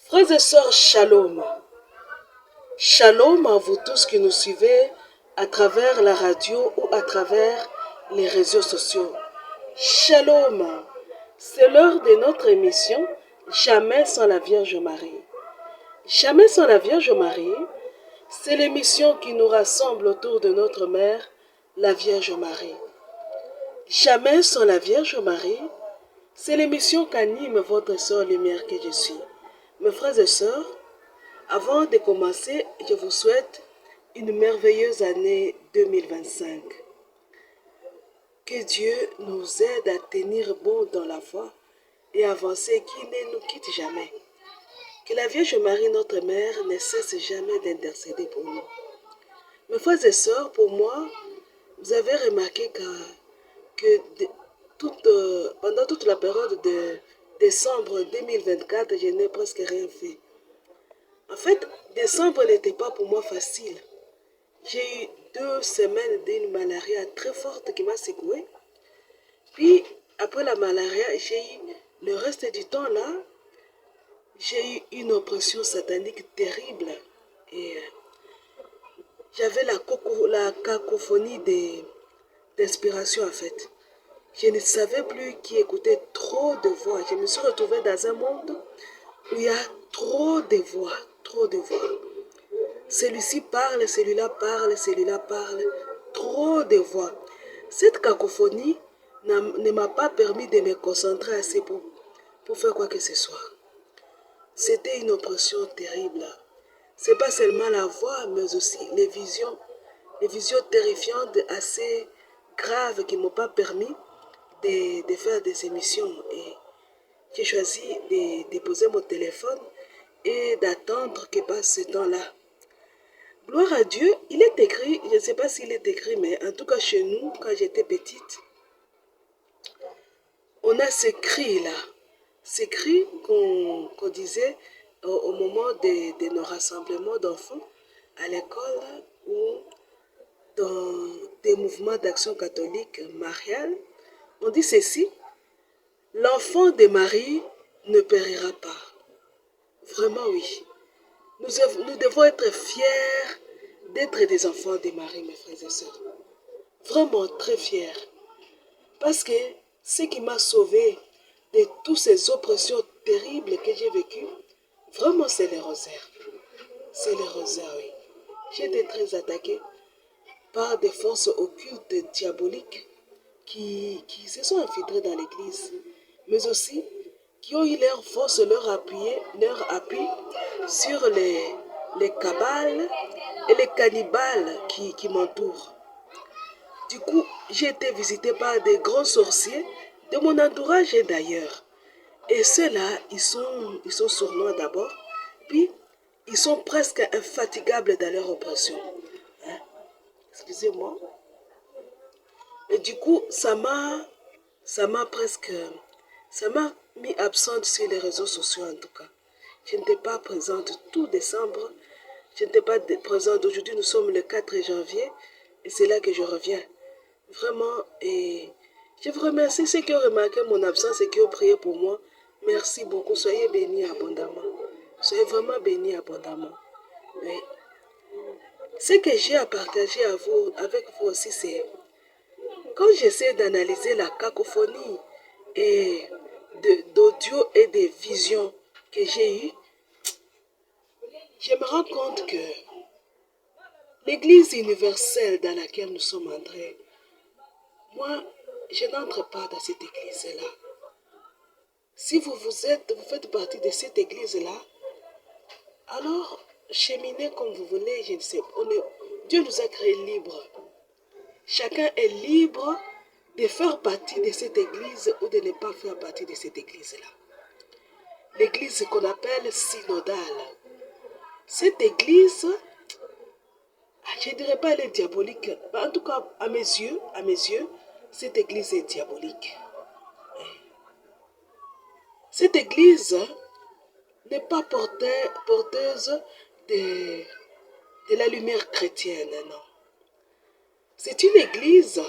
Frères et sœurs, shalom. Shalom à vous tous qui nous suivez à travers la radio ou à travers les réseaux sociaux. Shalom. C'est l'heure de notre émission Jamais sans la Vierge Marie. Jamais sans la Vierge Marie, c'est l'émission qui nous rassemble autour de notre mère, la Vierge Marie. Jamais sans la Vierge Marie, c'est l'émission qu'anime votre sœur lumière que je suis. Mes frères et sœurs, avant de commencer, je vous souhaite une merveilleuse année 2025. Que Dieu nous aide à tenir bon dans la foi et avancer, qu'il ne nous quitte jamais. Que la Vierge Marie, notre mère, ne cesse jamais d'intercéder pour nous. Mes frères et sœurs, pour moi, vous avez remarqué pendant toute la période de décembre 2024, je n'ai presque rien fait. En fait, décembre n'était pas pour moi facile. J'ai eu 2 semaines d'une malaria très forte qui m'a secouée. Puis, après la malaria, j'ai eu le reste du temps là, j'ai eu une oppression satanique terrible. Et j'avais la cacophonie d'inspiration en fait. Je ne savais plus qui écoutait trop de voix. Je me suis retrouvée dans un monde où il y a trop de voix, trop de voix. Celui-ci parle, celui-là parle, celui-là parle. Trop de voix. Cette cacophonie ne m'a pas permis de me concentrer assez pour faire quoi que ce soit. C'était une oppression terrible. C'est pas seulement la voix, mais aussi les visions terrifiantes assez graves qui ne m'ont pas permis de faire des émissions. Et j'ai choisi de déposer mon téléphone et d'attendre que passe ce temps-là. Gloire à Dieu, il est écrit, je ne sais pas s'il est écrit, mais en tout cas chez nous, quand j'étais petite, on a ces cris-là, ces cris qu'on disait au moment de nos rassemblements d'enfants à l'école ou dans des mouvements d'action catholique mariale. On dit ceci: l'enfant de Marie ne périra pas. Vraiment oui. Nous devons être fiers d'être des enfants de Marie, mes frères et sœurs. Vraiment très fiers. Parce que ce qui m'a sauvé de toutes ces oppressions terribles que j'ai vécues, vraiment c'est les rosaires. C'est les rosaires, oui. J'ai été très attaquée par des forces occultes diaboliques qui se sont infiltrées dans l'église, mais aussi qui ont eu leur force, leur appui sur les cabales et les cannibales qui m'entourent. Du coup, j'ai été visitée par des grands sorciers de mon entourage et d'ailleurs. Et ceux-là, ils sont sournois d'abord, puis ils sont presque infatigables dans leur oppression. Hein? Excusez-moi. Et du coup, ça m'a mis absente sur les réseaux sociaux en tout cas. Je n'étais pas présente tout décembre. Je n'étais pas présente. Aujourd'hui, nous sommes le 4 janvier et c'est là que je reviens. Vraiment, et je vous remercie ceux qui ont remarqué mon absence et qui ont prié pour moi. Merci beaucoup. Soyez bénis abondamment. Soyez vraiment bénis abondamment. Oui. Ce que j'ai à partager avec vous aussi, c'est quand j'essaie d'analyser la cacophonie et d'audio et de visions que j'ai eues, je me rends compte que l'Église universelle dans laquelle nous sommes entrés, moi, je n'entre pas dans cette église-là. Si vous faites partie de cette église-là, alors cheminez comme vous voulez, je ne sais pas. Dieu nous a créés libres. Chacun est libre de faire partie de cette église ou de ne pas faire partie de cette église-là. L'église qu'on appelle synodale. Cette église, je ne dirais pas elle est diabolique. En tout cas, à mes yeux, cette église est diabolique. Cette église n'est pas porteuse de la lumière chrétienne, non. C'est une église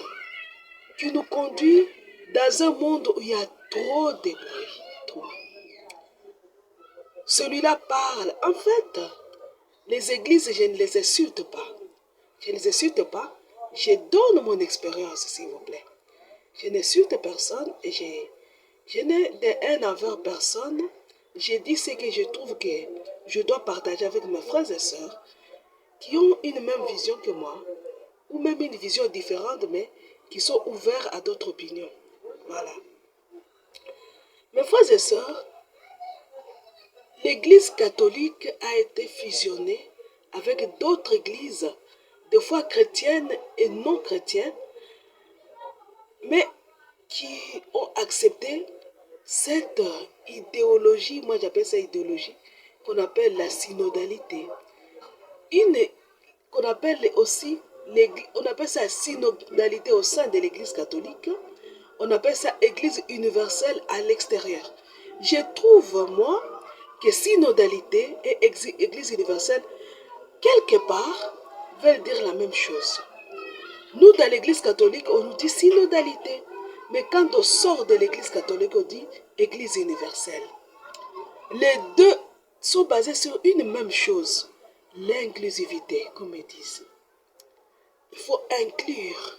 qui nous conduit dans un monde où il y a trop de bruit. Trop. celui-là parle. En fait, les églises, je ne les insulte pas. Je ne les insulte pas. Je donne mon expérience, s'il vous plaît. Je n'insulte personne et je n'ai de haine envers personne. Je dis ce que je trouve que je dois partager avec mes frères et sœurs qui ont une même vision que moi, ou même une vision différente, mais qui sont ouverts à d'autres opinions. Voilà. Mes frères et sœurs, l'Église catholique a été fusionnée avec d'autres églises, des fois chrétiennes et non chrétiennes, mais qui ont accepté cette idéologie, moi j'appelle ça idéologie, qu'on appelle la synodalité. Qu'on appelle aussi, on appelle ça synodalité au sein de l'Église catholique, on appelle ça Église universelle à l'extérieur. Je trouve, moi, que synodalité et Église universelle, quelque part, veulent dire la même chose. Nous, dans l'Église catholique, on nous dit synodalité. Mais quand on sort de l'Église catholique, on dit Église universelle. Les deux sont basés sur une même chose, l'inclusivité, comme ils disent. Il faut inclure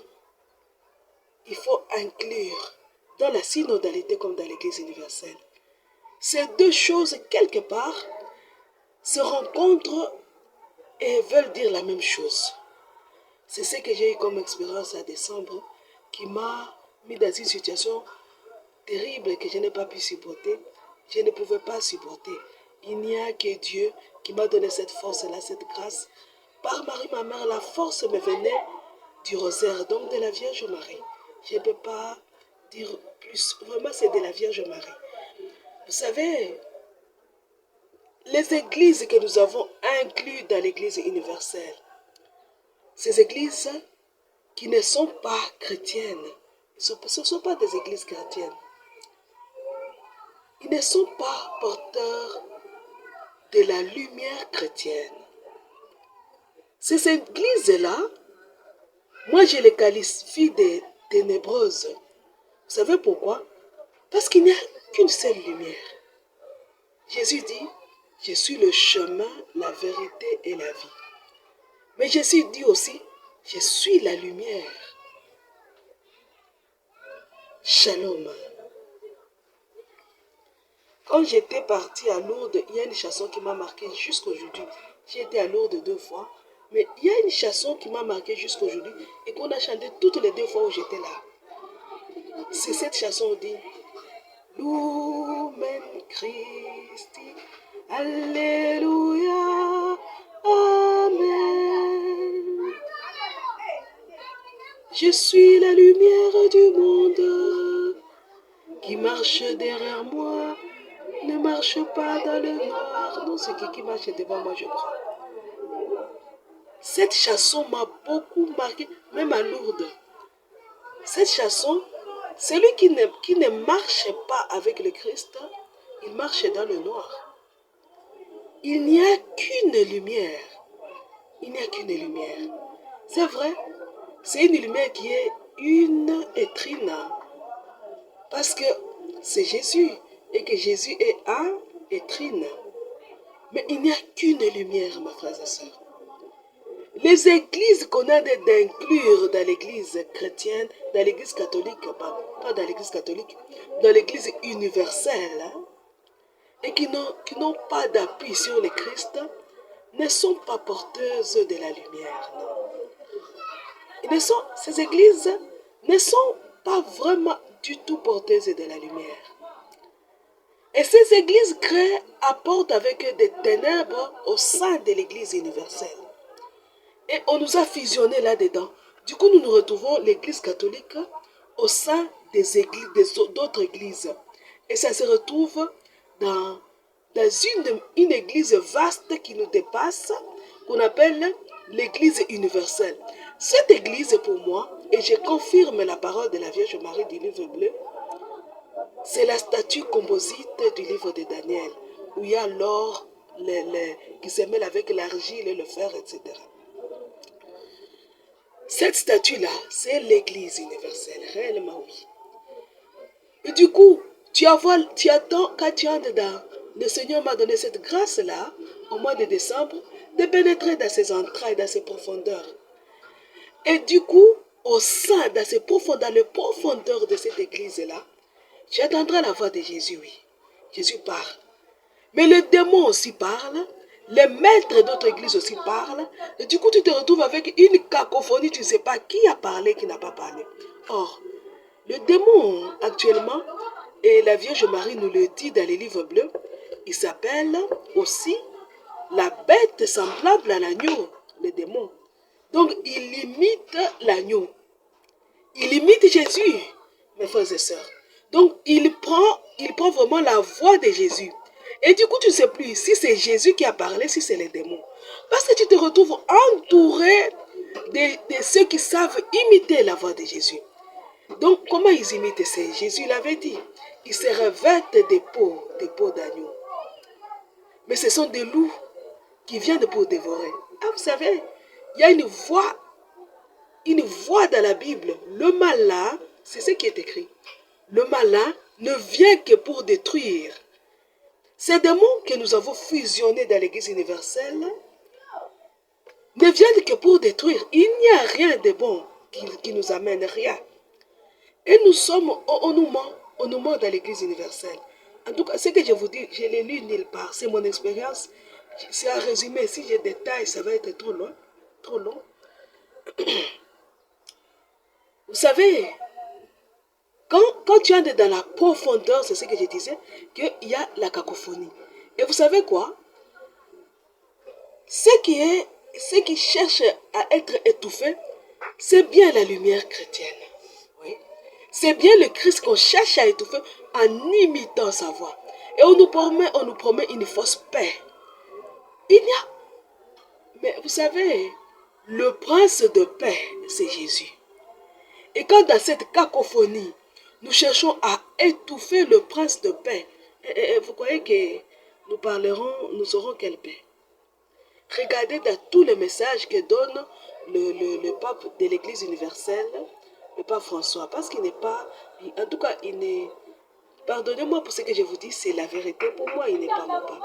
dans la synodalité comme dans l'Église universelle. Ces deux choses, quelque part, se rencontrent et veulent dire la même chose. C'est ce que j'ai eu comme expérience à décembre qui m'a mis dans une situation terrible que je n'ai pas pu supporter. Je ne pouvais pas supporter. Il n'y a que Dieu qui m'a donné cette force-là, cette grâce. Par Marie, ma mère, la force me venait du rosaire, donc de la Vierge Marie. Je ne peux pas dire plus. Vraiment, c'est de la Vierge Marie. Vous savez, les églises que nous avons incluses dans l'Église universelle, ces églises qui ne sont pas chrétiennes, ce ne sont pas des églises chrétiennes. Ils ne sont pas porteurs de la lumière chrétienne. Ces églises-là, moi je les qualifie de ténébreuses. Vous savez pourquoi? Parce qu'il n'y a qu'une seule lumière. Jésus dit, je suis le chemin, la vérité et la vie. Mais Jésus dit aussi, je suis la lumière. Shalom. Quand j'étais partie à Lourdes, il y a une chanson qui m'a marqué jusqu'aujourd'hui. J'ai été à Lourdes 2 fois, mais il y a une chanson qui m'a marqué jusqu'aujourd'hui et qu'on a chanté toutes les 2 fois où j'étais là. C'est cette chanson dit Lumen Christi, Alléluia, Amen. Je suis la lumière du monde qui marche derrière moi. Ne marche pas dans le noir. Non, c'est qui marche devant moi, je crois. Cette chanson m'a beaucoup marqué, même à Lourdes. Cette chanson, celui qui ne marche pas avec le Christ, il marche dans le noir. Il n'y a qu'une lumière. Il n'y a qu'une lumière. C'est vrai, c'est une lumière qui est une et trine. Parce que c'est Jésus et que Jésus est un et trine. Mais il n'y a qu'une lumière, mes frères et sœurs. Les églises qu'on a d'inclure dans l'église chrétienne, dans l'église catholique, pas dans l'église catholique, dans l'église universelle, et qui n'ont pas d'appui sur le Christ, ne sont pas porteuses de la lumière. Non. Ces églises ne sont pas vraiment du tout porteuses de la lumière. Et ces églises apportent avec eux des ténèbres au sein de l'église universelle. Et on nous a fusionnés là-dedans. Du coup, nous nous retrouvons l'église catholique au sein des églises, d'autres églises. Et ça se retrouve dans une église vaste qui nous dépasse, qu'on appelle l'église universelle. Cette église, pour moi, et je confirme la parole de la Vierge Marie du livre bleu, c'est la statue composite du livre de Daniel, où il y a l'or qui se mêle avec l'argile et le fer, etc. Cette statue-là, c'est l'église universelle, réellement oui. Et du coup, tu attends quand tu entres le Seigneur m'a donné cette grâce-là, au mois de décembre, de pénétrer dans ses entrailles, dans ses profondeurs. Et du coup, au sein, dans les profondeurs de cette église-là, j'entendrai la voix de Jésus, oui. Jésus parle. Mais le démon aussi parle, les maîtres d'autres églises aussi parlent, et du coup tu te retrouves avec une cacophonie, tu ne sais pas qui a parlé, qui n'a pas parlé. Or, le démon actuellement, et la Vierge Marie nous le dit dans les livres bleus, il s'appelle aussi la bête semblable à l'agneau, le démon. Donc il imite l'agneau, il imite Jésus, mes frères et sœurs. Donc il prend vraiment la voix de Jésus. Et du coup, tu ne sais plus si c'est Jésus qui a parlé, si c'est les démons. Parce que tu te retrouves entouré de ceux qui savent imiter la voix de Jésus. Donc, comment ils imitent? C'est Jésus l'avait dit. Ils se revêtent des peaux d'agneau. Mais ce sont des loups qui viennent pour dévorer. Ah, vous savez, il y a une voix dans la Bible. Le mal là, c'est ce qui est écrit. Le mal là ne vient que pour détruire. Ces démons que nous avons fusionnés dans l'Église universelle ne viennent que pour détruire. Il n'y a rien de bon qui nous amène, rien. Et on nous ment dans l'Église universelle. En tout cas, ce que je vous dis, je l'ai lu nulle part, c'est mon expérience. C'est à résumer, si je détaille, ça va être trop long. Trop long. Vous savez, quand tu entres dans la profondeur, c'est ce que je disais, qu'il y a la cacophonie. Et vous savez quoi? Ce qui cherche à être étouffé, c'est bien la lumière chrétienne. Oui. C'est bien le Christ qu'on cherche à étouffer en imitant sa voix. Et on nous promet une fausse paix. Il n'y a... Mais vous savez, le prince de paix, c'est Jésus. Et quand dans cette cacophonie, nous cherchons à étouffer le prince de paix, vous croyez que nous aurons quelle paix? Regardez dans tous les messages que donne le pape de l'Église universelle, le pape François, parce qu'il n'est pas, en tout cas, il n'est, pardonnez-moi pour ce que je vous dis, c'est la vérité, pour moi, il n'est pas mon pape.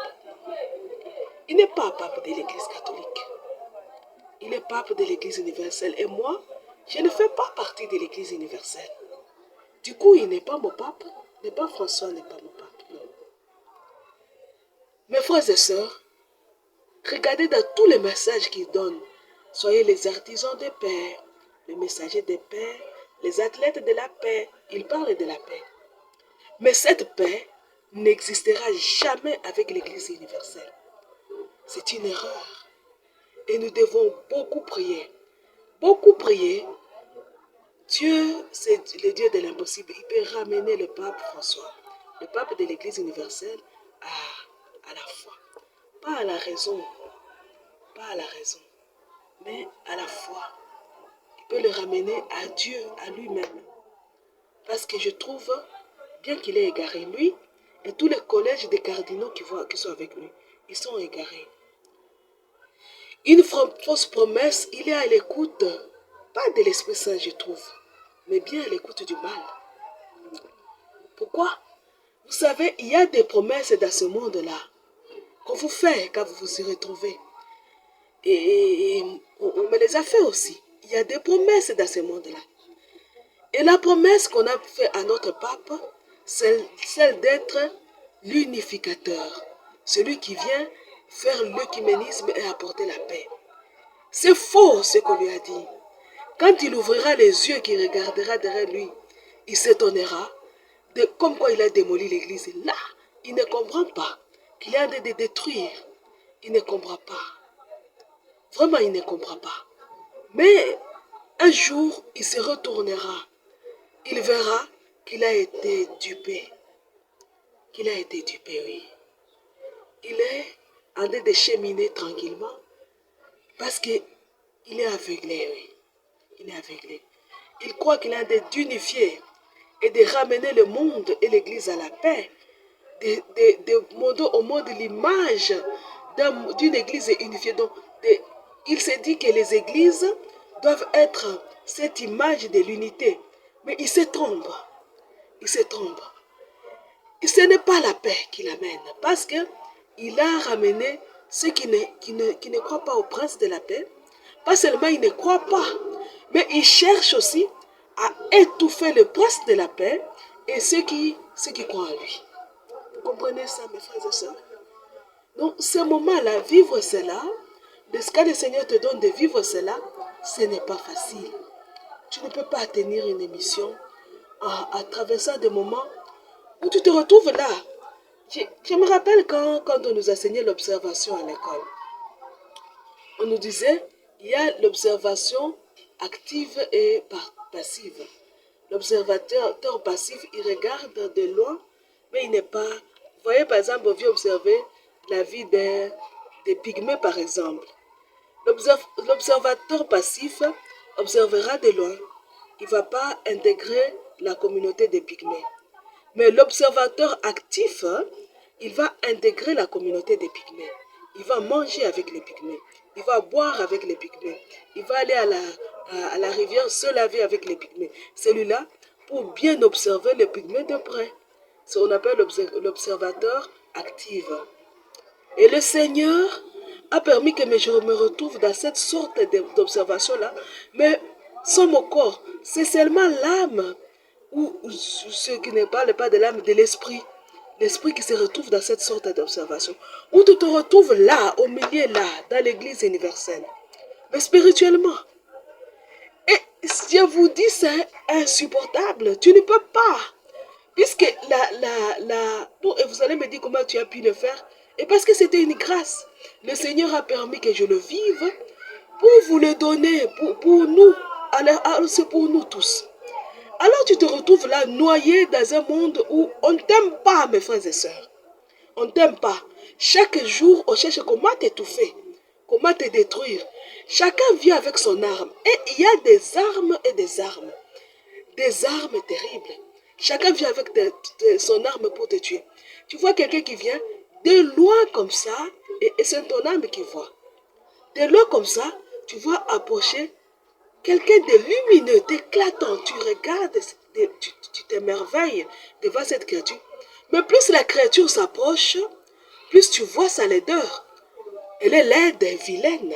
Il n'est pas pape de l'Église catholique. Il est pape de l'Église universelle. Et moi, je ne fais pas partie de l'Église universelle. Du coup, il n'est pas mon pape. Le pape François n'est pas mon pape. Non. Mes frères et sœurs, regardez dans tous les messages qu'il donne. Soyez les artisans de paix, les messagers de paix, les athlètes de la paix. Il parle de la paix. Mais cette paix n'existera jamais avec l'Église universelle. C'est une erreur. Et nous devons beaucoup prier. Beaucoup prier. Dieu, c'est le Dieu de l'impossible. Il peut ramener le pape François, le pape de l'Église universelle, à la foi. Pas à la raison, mais à la foi. Il peut le ramener à Dieu, à lui-même. Parce que je trouve, bien qu'il est égaré, lui, et tous les collèges des cardinaux qui sont avec lui, ils sont égarés. Une fausse promesse, il est à l'écoute, pas de l'Esprit Saint, je trouve, mais bien à l'écoute du mal. Pourquoi? Vous savez, il y a des promesses dans ce monde-là qu'on vous fait quand vous vous y retrouvez. Et on me les a fait aussi. Il y a des promesses dans ce monde-là. Et la promesse qu'on a fait à notre pape, c'est celle d'être l'unificateur. Celui qui vient faire l'œcuménisme et apporter la paix. C'est faux ce qu'on lui a dit. Quand il ouvrira les yeux, qu'il regardera derrière lui, il s'étonnera de comme quoi il a démoli l'église. Là, il ne comprend pas qu'il est en train de détruire. Il ne comprend pas. Vraiment, il ne comprend pas. Mais un jour, il se retournera. Il verra qu'il a été dupé. Qu'il a été dupé, oui. Il est en train de cheminer tranquillement parce qu'il est aveuglé, oui. Il est aveuglé. Il croit qu'il est en train d'unifier et de ramener le monde et l'Église à la paix, de montrer au monde l'image d'une Église unifiée. Donc, il s'est dit que les Églises doivent être cette image de l'unité. Mais il se trompe. Il se trompe. ce n'est pas la paix qui l'amène, parce qu'il a ramené ceux qui ne croient pas au prince de la paix. Pas seulement ils ne croient pas, mais ils cherchent aussi à étouffer le prince de la paix et ceux qui croient en lui. Vous comprenez ça, mes frères et sœurs? Donc, ce moment-là, vivre cela, de ce que le Seigneur te donne de vivre cela, ce n'est pas facile. Tu ne peux pas tenir une émission à traversant des moments où tu te retrouves là. Je me rappelle quand on nous enseignait l'observation à l'école. On nous disait, il y a l'observation active et passive. L'observateur passif, il regarde de loin, mais il n'est pas... Vous voyez, par exemple, on vient observer la vie des pygmées, par exemple. L'observateur passif observera de loin. Il ne va pas intégrer la communauté des pygmées. Mais l'observateur actif, il va intégrer la communauté des pygmées. Il va manger avec les pygmées. Il va boire avec les pygmées. Il va aller à la rivière se laver avec les pygmées. Celui-là, pour bien observer les pygmées de près. C'est ce qu'on appelle l'observateur actif. Et le Seigneur a permis que je me retrouve dans cette sorte d'observation-là. Mais sans mon corps, c'est seulement l'âme, ou ce qui ne parle pas de l'âme, de l'esprit. L'esprit qui se retrouve dans cette sorte d'observation. Où tu te retrouves là, au milieu là, dans l'église universelle. Mais spirituellement. Et je vous dis, c'est insupportable. Tu ne peux pas. Puisque vous allez me dire comment tu as pu le faire. Et parce que c'était une grâce. Le Seigneur a permis que je le vive pour vous le donner, pour nous. Alors, c'est pour nous tous. Alors tu te retrouves là, noyé dans un monde où on ne t'aime pas, mes frères et sœurs. On ne t'aime pas. Chaque jour, on cherche comment t'étouffer, comment te détruire. Chacun vient avec son arme. Et il y a des armes et des armes. Des armes terribles. Chacun vient avec son arme pour te tuer. Tu vois quelqu'un qui vient de loin comme ça, et c'est ton âme qui voit. De loin comme ça, tu vois approcher quelqu'un de lumineux, d'éclatant. Tu regardes, tu t'émerveilles devant cette créature. Mais plus la créature s'approche, plus tu vois sa laideur. Elle est laide, vilaine.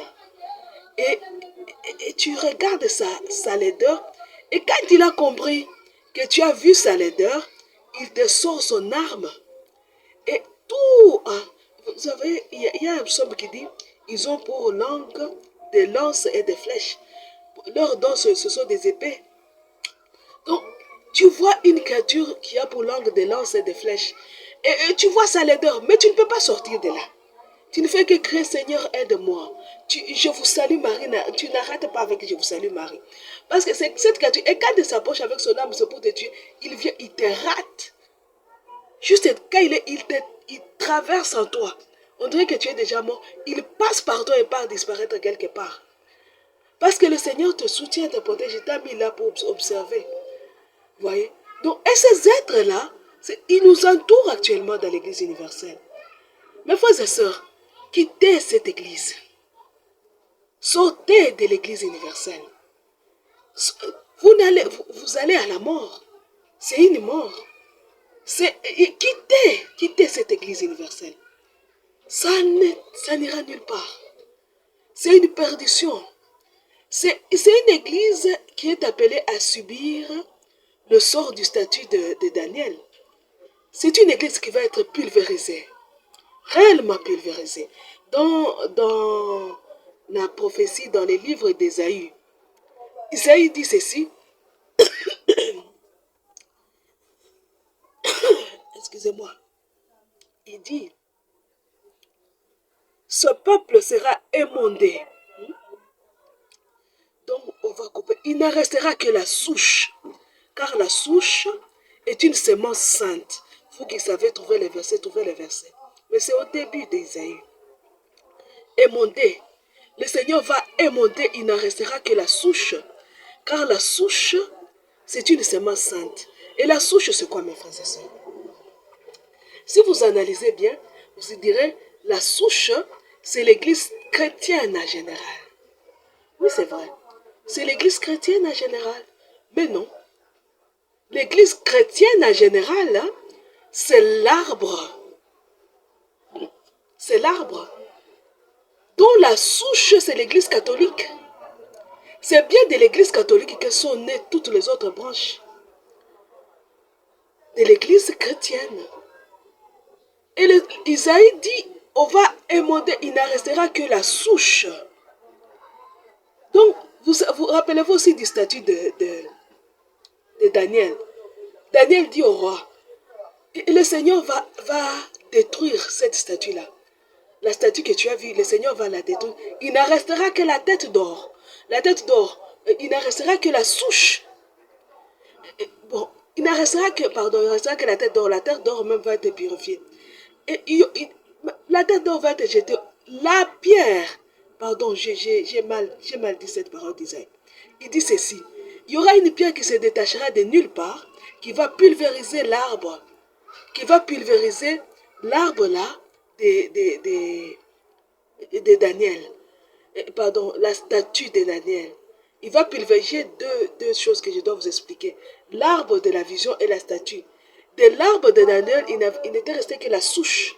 Et tu regardes sa laideur. Et quand il a compris que tu as vu sa laideur, il te sort son arme. Et tout, vous savez, il y a un psaume qui dit, ils ont pour langue des lances et des flèches. Leurs dents, ce sont des épées. Donc, tu vois une créature qui a pour langue des lances et des flèches. Et tu vois sa laideur, mais tu ne peux pas sortir de là. Tu ne fais que crier, Seigneur, aide-moi. Je vous salue, Marie. Tu n'arrêtes pas avec je vous salue, Marie. Parce que c'est cette créature, et quand il s'approche avec son âme, c'est pour te tuer, il vient, il te rate. Juste quand il traverse en toi, on dirait que tu es déjà mort. Il passe par toi et part disparaître quelque part. Parce que le Seigneur te soutient, te protège, il t'a mis là pour observer. Vous voyez? Donc, et ces êtres-là, ils nous entourent actuellement dans l'église universelle. Mes frères et sœurs, quittez cette église. Sortez de l'église universelle. Vous allez à la mort. C'est une mort. Quittez cette église universelle. Ça n'ira nulle part. C'est une perdition. C'est une église qui est appelée à subir le sort du statut de Daniel. C'est une église qui va être pulvérisée, réellement pulvérisée. Dans la prophétie, dans les livres d'Ésaïe, Isaïe dit ceci, excusez-moi, il dit, ce peuple sera émondé. Donc on va couper. Il ne restera que la souche, car la souche est une semence sainte. Vous qui savez trouver les versets, trouvez les versets. Mais c'est au début d'Isaïe. Émondé. Le Seigneur va émonder, il n'en restera que la souche. Car la souche, c'est une semence sainte. Et la souche, c'est quoi, mes frères et sœurs? Si vous analysez bien, vous direz, la souche, c'est l'église chrétienne en général. Oui, c'est vrai. C'est l'église chrétienne en général. Mais non. L'église chrétienne en général, hein, c'est l'arbre. C'est l'arbre dont la souche, c'est l'Église catholique. C'est bien de l'Église catholique que sont nées toutes les autres branches de l'Église chrétienne. Et Isaïe dit, on va émonder, il ne restera que la souche. Donc, vous rappelez-vous aussi du statut de Daniel. Daniel dit au roi, le Seigneur va détruire cette statue-là. La statue que tu as vue, le Seigneur va la détruire. Il ne restera que la tête d'or. La tête d'or, il ne restera que la souche. Bon, il ne restera que, pardon, il ne restera que la tête d'or. La tête d'or même va être purifiée. Et la tête d'or va être jetée. La pierre, pardon, j'ai mal dit cette parole d'Isaïe. Il dit ceci, il y aura une pierre qui se détachera de nulle part, qui va pulvériser l'arbre, là de Daniel. Pardon, la statue de Daniel. Il va pulvériser deux choses que je dois vous expliquer. L'arbre de la vision et la statue. De l'arbre de Daniel, il n'était resté que la souche.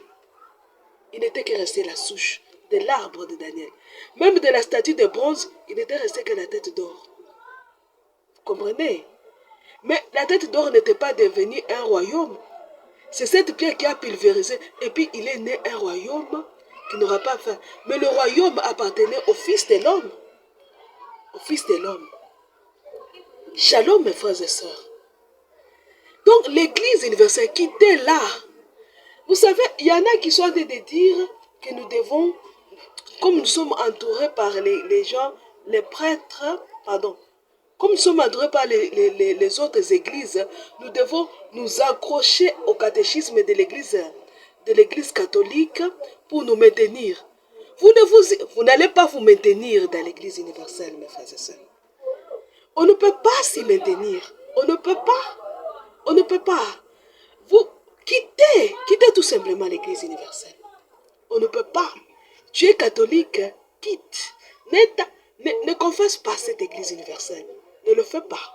Il n'était que resté la souche de l'arbre de Daniel. Même de la statue de bronze, il n'était resté que la tête d'or. Vous comprenez? Mais la tête d'or n'était pas devenue un royaume. C'est cette pierre qui a pulvérisé. Et puis il est né un royaume qui n'aura pas fin. Mais le royaume appartenait au Fils de l'homme. Au Fils de l'homme. Shalom mes frères et sœurs. Donc l'Église universelle qui était là. Vous savez, il y en a qui sont en train de dire que nous devons, comme nous sommes entourés par les gens, les prêtres, pardon, comme nous sommes entourés par les autres églises, nous devons nous accrocher au catéchisme de l'église catholique pour nous maintenir. Vous n'allez pas vous maintenir dans l'église universelle, mes frères et sœurs. On ne peut pas s'y maintenir. On ne peut pas. On ne peut pas. Vous quittez tout simplement l'église universelle. On ne peut pas. Tu es catholique, quitte. Ne confesse pas cette église universelle. Ne le fais pas.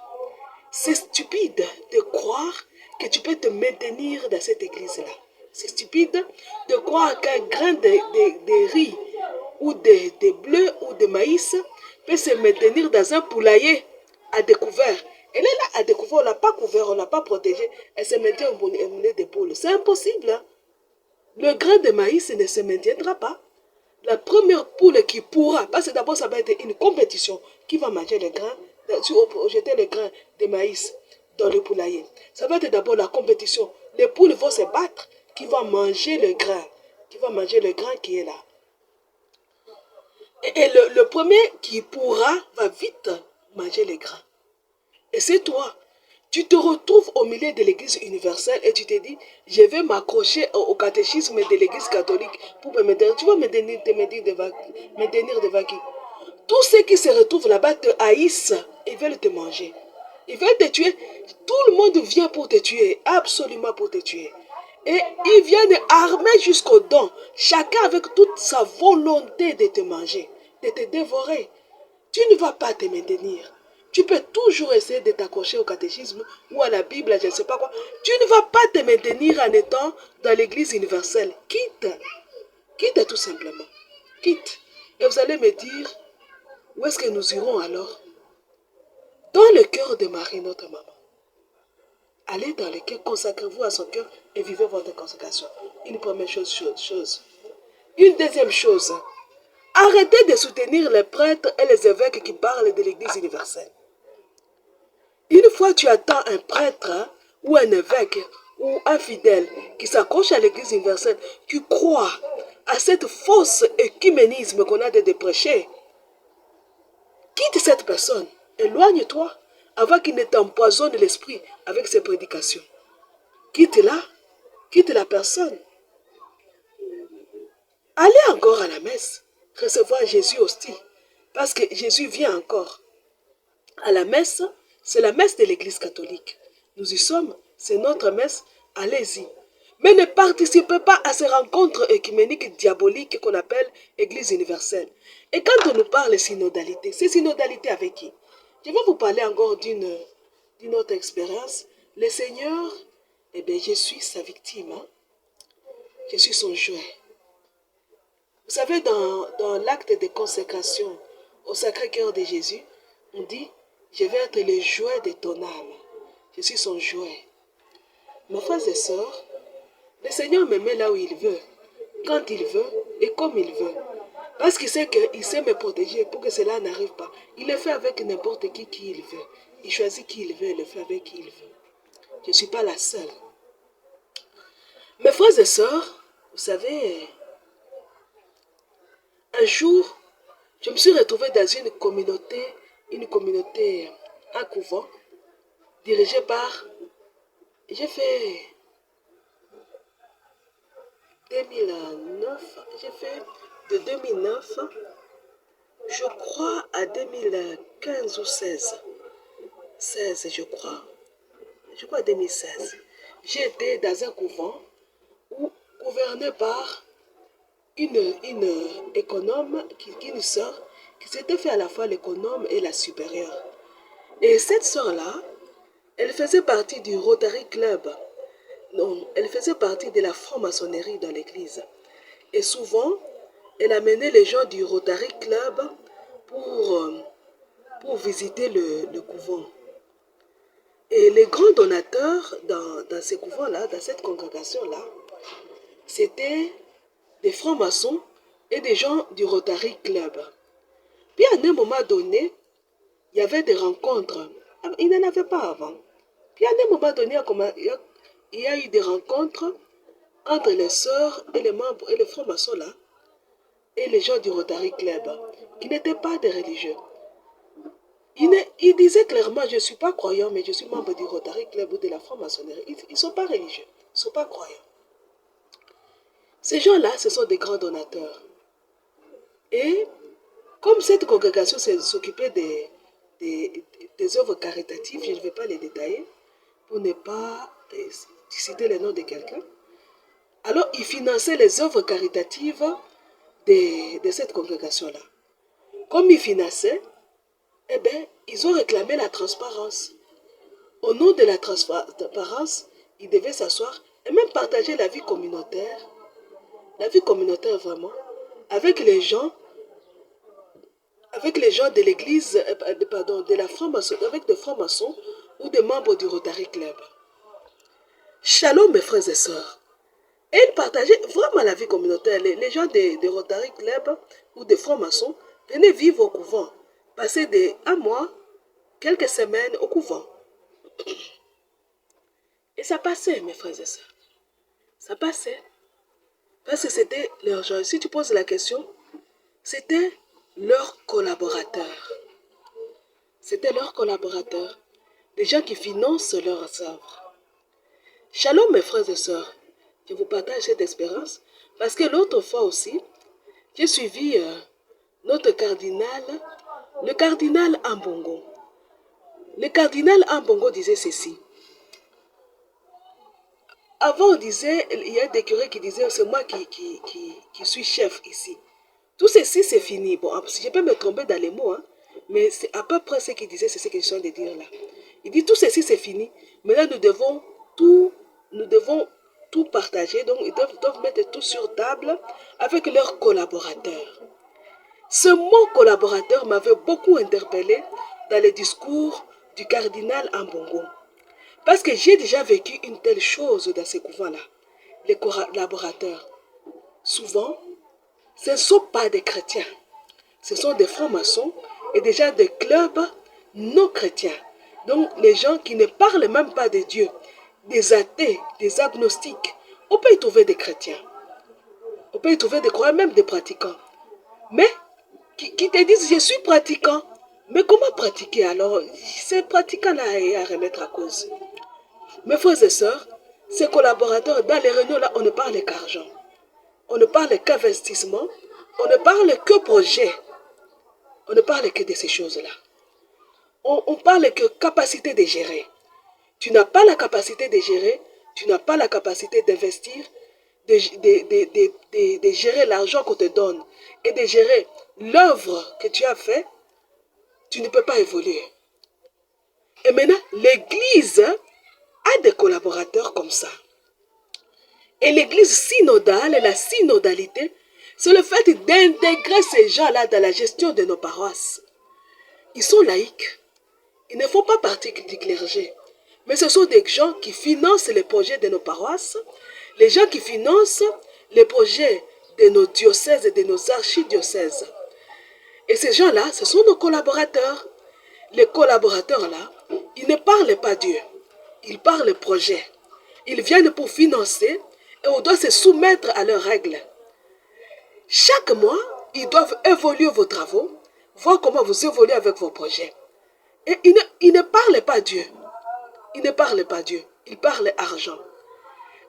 C'est stupide de croire que tu peux te maintenir dans cette église-là. C'est stupide de croire qu'un grain de riz ou de bleu ou de maïs peut se maintenir dans un poulailler à découvert. Elle est là à découvert, on ne l'a pas couvert, on ne l'a pas protégé. Elle se maintient au moulin de poules. C'est impossible. Hein? Le grain de maïs ne se maintiendra pas. La première poule qui pourra, parce que d'abord ça va être une compétition, qui va manger le grain, jeter le grain de maïs dans le poulailler. Ça va être d'abord la compétition. Les poules vont se battre, qui va manger le grain, qui est là. Et le premier qui pourra va vite manger les grains. Et c'est toi. Tu te retrouves au milieu de l'église universelle et tu te dis, je vais m'accrocher au catéchisme de l'église catholique pour me maintenir. Tu vas me maintenir devant qui? Tous ceux qui se retrouvent là-bas te haïssent. Ils veulent te manger. Ils veulent te tuer. Tout le monde vient pour te tuer. Absolument pour te tuer. Et ils viennent armés jusqu'aux dents. Chacun avec toute sa volonté de te manger, de te dévorer. Tu ne vas pas te maintenir. Tu peux toujours essayer de t'accrocher au catéchisme ou à la Bible, je ne sais pas quoi. Tu ne vas pas te maintenir en étant dans l'église universelle. Quitte. Quitte tout simplement. Quitte. Et vous allez me dire, où est-ce que nous irons alors? Dans le cœur de Marie, notre maman. Allez dans le cœur, consacrez-vous à son cœur et vivez votre consécration. Une première chose. Une deuxième chose. Arrêtez de soutenir les prêtres et les évêques qui parlent de l'église universelle. Une fois tu attends un prêtre ou un évêque ou un fidèle qui s'accroche à l'église universelle, qui croit à cette fausse écuménisme qu'on a de prêcher, quitte cette personne, éloigne-toi avant qu'il ne t'empoisonne l'esprit avec ses prédications. Quitte-la, quitte la personne. Allez encore à la messe, recevoir Jésus hostie, parce que Jésus vient encore. À la messe, c'est la messe de l'église catholique. Nous y sommes, c'est notre messe, allez-y. Mais ne participez pas à ces rencontres œcuméniques diaboliques qu'on appelle église universelle. Et quand on nous parle de synodalité, c'est synodalité avec qui? Je vais vous parler encore d'une autre expérience. Le Seigneur eh bien, je suis sa victime. Hein. Je suis son jouet. Vous savez, dans l'acte de consécration au Sacré-Cœur de Jésus, on dit, je vais être le jouet de ton âme. Je suis son jouet. Mes frères et sœurs, le Seigneur me met là où il veut, quand il veut et comme il veut. Parce qu'il sait qu'il sait me protéger pour que cela n'arrive pas. Il le fait avec n'importe qui il veut. Il choisit qui il veut et le fait avec qui il veut. Je ne suis pas la seule. Mes frères et sœurs, vous savez, un jour, je me suis retrouvée dans une communauté, un couvent, dirigé par, j'ai fait 2009, j'ai fait de 2009, je crois à 2015 ou 16. 16, je crois. Je crois 2016. J'ai été dans un couvent gouverné par une économe, une sœur, qui s'était fait à la fois l'économe et la supérieure. Et cette sœur-là, elle faisait partie du Rotary Club. Non, elle faisait partie de la franc-maçonnerie dans l'église. Et souvent, elle amenait les gens du Rotary Club pour visiter le couvent. Et les grands donateurs dans ces couvents-là, dans cette congrégation-là, c'était des francs-maçons et des gens du Rotary Club. Puis à un moment donné, il y avait des rencontres. Il n'en avait pas avant. Puis à un moment donné, il y a eu des rencontres entre les sœurs et les membres et les francs-maçons là et les gens du Rotary Club, qui n'étaient pas des religieux. Ils disaient clairement, je ne suis pas croyant, mais je suis membre du Rotary Club ou de la franc-maçonnerie. Ils ne sont pas religieux, ils ne sont pas croyants. Ces gens-là, ce sont des grands donateurs. Et comme cette congrégation s'occupait des œuvres caritatives, je ne vais pas les détailler, pour ne pas citer le nom de quelqu'un, alors ils finançaient les œuvres caritatives de cette congrégation-là. Comme ils finançaient, eh bien, ils ont réclamé la transparence. Au nom de la transparence, ils devaient s'asseoir et même partager la vie communautaire vraiment, avec les gens de l'église, pardon, de la franc-maçonnerie, avec des francs-maçons ou des membres du Rotary Club. Shalom, mes frères et sœurs. Et ils partageaient vraiment la vie communautaire. Les gens de Rotary Club ou des francs-maçons venaient vivre au couvent, passer un mois, quelques semaines au couvent. Et ça passait, mes frères et sœurs. Ça passait. Parce que c'était leur genre. Si tu poses la question, c'était leurs collaborateurs. C'était leurs collaborateurs. Des gens qui financent leurs œuvres. Shalom, mes frères et sœurs. Je vous partage cette expérience. Parce que l'autre fois aussi, j'ai suivi notre cardinal, le cardinal Ambongo. Le cardinal Ambongo disait ceci. Avant, on disait, il y a des curés qui disaient, c'est moi qui suis chef ici. Tout ceci, c'est fini. Bon, je peux me tromper dans les mots, hein, mais c'est à peu près ce qu'il disait, c'est ce que je suis de dire là. Il dit, tout ceci, c'est fini. Maintenant, nous devons tout partager. Donc, ils doivent mettre tout sur table avec leurs collaborateurs. Ce mot collaborateur m'avait beaucoup interpellé dans les discours du cardinal Ambongo. Parce que j'ai déjà vécu une telle chose dans ces couvents-là. Les collaborateurs, souvent, ce ne sont pas des chrétiens. Ce sont des francs-maçons et déjà des clubs non chrétiens. Donc, les gens qui ne parlent même pas de Dieu, des athées, des agnostiques. On peut y trouver des chrétiens. On peut y trouver des croyants, même des pratiquants. Mais, qui te disent, je suis pratiquant. Mais comment pratiquer alors? Ces pratiquants-là à remettre à cause. Mes frères et sœurs, ces collaborateurs, dans les réunions là, on ne parle qu'argent. On ne parle qu'investissement. On ne parle que projet. On ne parle que de ces choses-là. On parle que capacité de gérer. Tu n'as pas la capacité de gérer, tu n'as pas la capacité d'investir, de gérer l'argent qu'on te donne et de gérer l'œuvre que tu as faite, tu ne peux pas évoluer. Et maintenant, l'Église a des collaborateurs comme ça. Et l'église synodale, la synodalité, c'est le fait d'intégrer ces gens-là dans la gestion de nos paroisses. Ils sont laïcs. Ils ne font pas partie du clergé. Mais ce sont des gens qui financent les projets de nos paroisses, les gens qui financent les projets de nos diocèses et de nos archidiocèses. Et ces gens-là, ce sont nos collaborateurs. Les collaborateurs-là, ils ne parlent pas Dieu. Ils parlent projet. Ils viennent pour financer et on doit se soumettre à leurs règles. Chaque mois, ils doivent évaluer vos travaux, voir comment vous évoluez avec vos projets. Et ils ne parlent pas Dieu. Ils ne parlent pas Dieu. Ils parlent argent.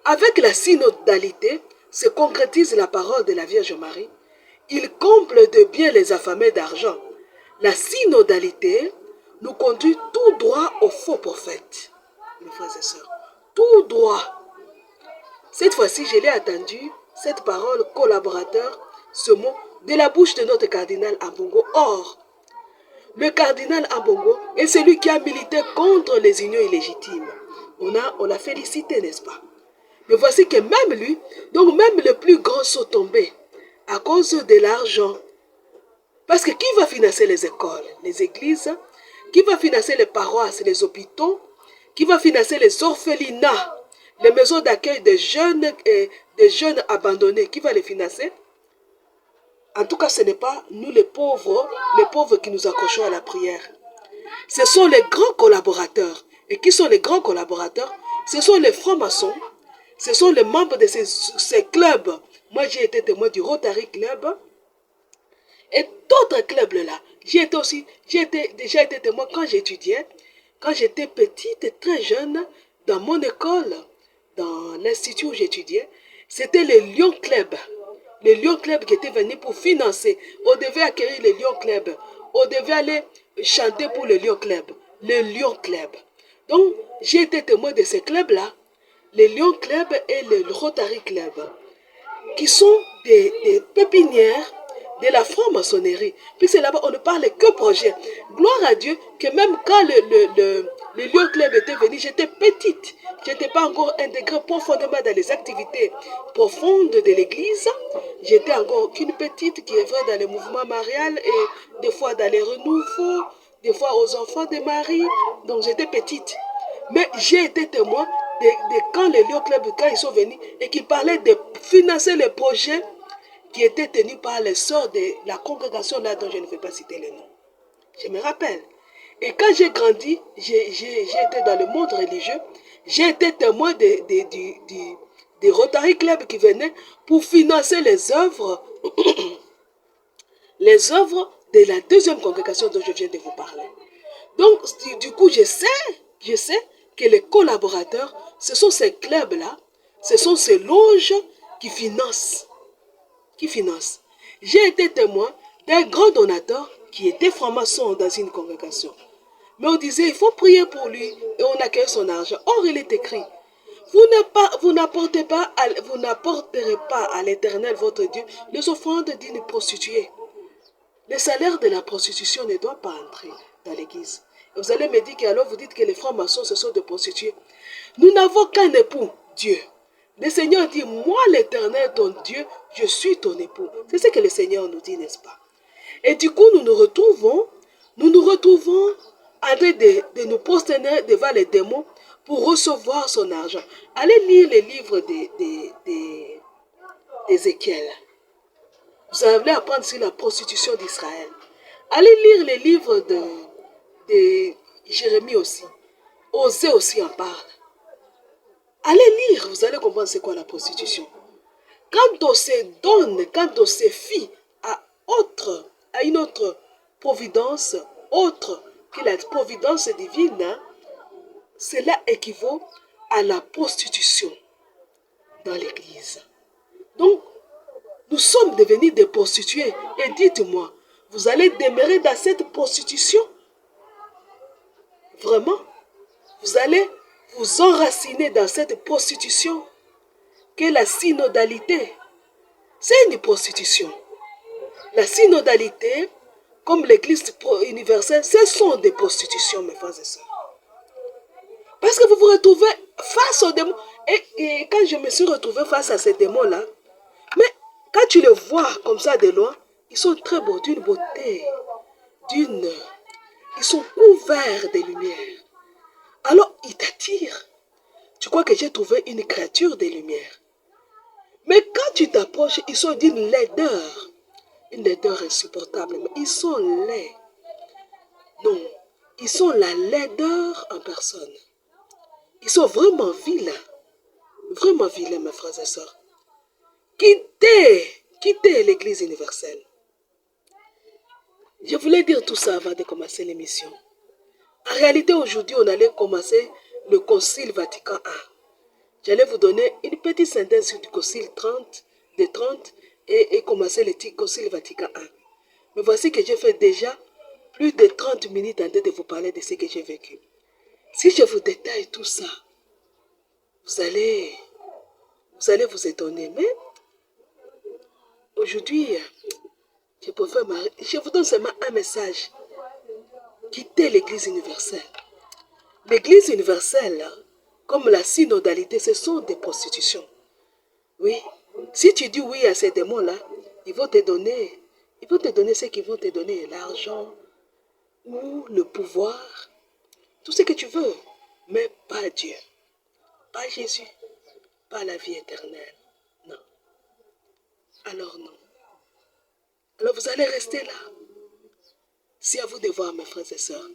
Avec la synodalité, se concrétise la parole de la Vierge Marie. Il comble de bien les affamés d'argent. La synodalité nous conduit tout droit au faux prophète. Mes frères et sœurs, tout droit. Cette fois-ci, je l'ai attendu, cette parole collaborateur, ce mot, de la bouche de notre cardinal Ambongo. Or, le cardinal Ambongo est celui qui a milité contre les unions illégitimes. On l'a félicité, n'est-ce pas? Mais voici que même lui, donc même le plus grand sont tombés à cause de l'argent. Parce que qui va financer les écoles, les églises? Qui va financer les paroisses, les hôpitaux? Qui va financer les orphelinats, les maisons d'accueil des jeunes abandonnés? Qui va les financer? En tout cas, ce n'est pas nous les pauvres qui nous accrochons à la prière. Ce sont les grands collaborateurs. Et qui sont les grands collaborateurs? Ce sont les francs-maçons. Ce sont les membres de ces clubs. Moi, j'ai été témoin du Rotary Club. Et d'autres clubs-là. J'ai déjà été témoin quand j'étudiais. Quand j'étais petite et très jeune, dans mon école, dans l'institut où j'étudiais, c'était les Lions Club. Les Lions Club qui étaient venus pour financer. On devait accueillir les Lions Club. On devait aller chanter pour les Lions Club. Les Lions Club. Donc, j'ai été témoin de ces clubs-là. Les Lions Club et le Rotary Club. Qui sont des pépinières de la franc-maçonnerie. Puisque là-bas, on ne parlait que projet. Gloire à Dieu que même quand le Lion Club était venu, j'étais petite. Je n'étais pas encore intégrée profondément dans les activités profondes de l'église. J'étais encore qu'une petite qui œuvrait dans le mouvement marial et des fois dans les renouveaux, des fois aux enfants de Marie. Donc j'étais petite. Mais j'ai été témoin de quand les Lion Club, quand ils sont venus et qu'ils parlaient de financer les projets qui étaient tenus par les sœurs de la congrégation là dont je ne vais pas citer les noms. Je me rappelle. Et quand j'ai grandi, j'ai été dans le monde religieux, j'ai été témoin des Rotary Club qui venaient pour financer les œuvres de la deuxième congrégation dont je viens de vous parler. Donc, du coup, je sais que les collaborateurs, ce sont ces clubs-là, ce sont ces loges qui financent. J'ai été témoin d'un grand donateur qui était franc-maçon dans une congrégation. Mais on disait, il faut prier pour lui et on accueille son argent. Or, il est écrit, vous n'apporterez pas à l'Éternel votre Dieu les offrandes d'une prostituée. Le salaire de la prostitution ne doit pas entrer dans l'église. Et vous allez me dire qu'alors vous dites que les francs-maçons ce sont des prostituées. Nous n'avons qu'un époux, Dieu. Le Seigneur dit, moi l'Éternel, ton Dieu, je suis ton époux. C'est ce que le Seigneur nous dit, n'est-ce pas? Et du coup, nous nous retrouvons en train de nous prosterner devant les démons pour recevoir son argent. Allez lire les livres d'Ézéchiel. Vous allez apprendre sur la prostitution d'Israël. Allez lire les livres de Jérémie aussi. Osée aussi en parle. Allez lire, vous allez comprendre c'est quoi la prostitution. Quand on se donne, quand on se fie à une autre providence, autre que la providence divine, cela équivaut à la prostitution dans l'église. Donc, nous sommes devenus des prostituées. Et dites-moi, vous allez demeurer dans cette prostitution? Vraiment? Vous allez vous enraciner dans cette prostitution qu'est la synodalité. C'est une prostitution. La synodalité, comme l'église universelle, ce sont des prostitutions, mes frères et sœurs. Parce que vous vous retrouvez face aux démons. Et quand je me suis retrouvée face à ces démons-là, mais quand tu les vois comme ça de loin, ils sont très beaux, d'une beauté, d'une... Ils sont couverts de lumière. Alors, ils t'attirent. Tu crois que j'ai trouvé une créature de lumière. Mais quand tu t'approches, ils sont d'une laideur. Une laideur insupportable. Mais ils sont laids. Non, ils sont la laideur en personne. Ils sont vraiment vilains. Vraiment vilains, mes frères et sœurs. Quittez l'Église universelle. Je voulais dire tout ça avant de commencer l'émission. En réalité, aujourd'hui, on allait commencer le Concile Vatican I. J'allais vous donner une petite synthèse du Concile 30, des 30 et commencer le Concile Vatican I. Mais voici que j'ai fait déjà plus de 30 minutes en train de vous parler de ce que j'ai vécu. Si je vous détaille tout ça, vous allez vous étonner. Mais aujourd'hui, je vous donne seulement un message. Quittez l'Église universelle. L'Église universelle, comme la synodalité, ce sont des prostitutions. Oui. Si tu dis oui à ces démons-là, ils vont te donner ce qu'ils vont te donner, l'argent ou le pouvoir, tout ce que tu veux, mais pas Dieu, pas Jésus, pas la vie éternelle. Non. Alors non. Alors vous allez rester là. C'est à vous de voir, mes frères et sœurs.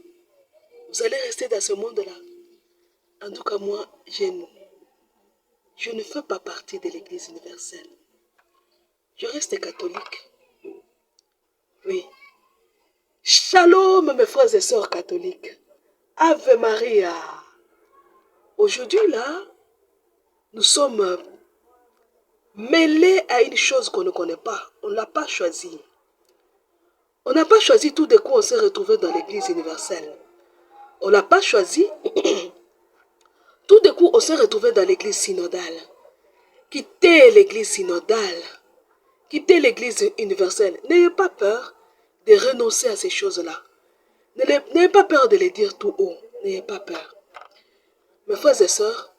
Vous allez rester dans ce monde-là. En tout cas, moi, je ne fais pas partie de l'Église universelle. Je reste catholique. Oui. Shalom, mes frères et sœurs catholiques. Ave Maria. Aujourd'hui, là, nous sommes mêlés à une chose qu'on ne connaît pas. On ne l'a pas choisi. On n'a pas choisi tout de coup, on s'est retrouvé dans l'Église universelle. On ne l'a pas choisi. Tout de coup, on s'est retrouvé dans l'Église synodale. Quittez l'Église synodale. Quittez l'Église universelle. N'ayez pas peur de renoncer à ces choses-là. N'ayez pas peur de les dire tout haut. N'ayez pas peur. Mes frères et sœurs,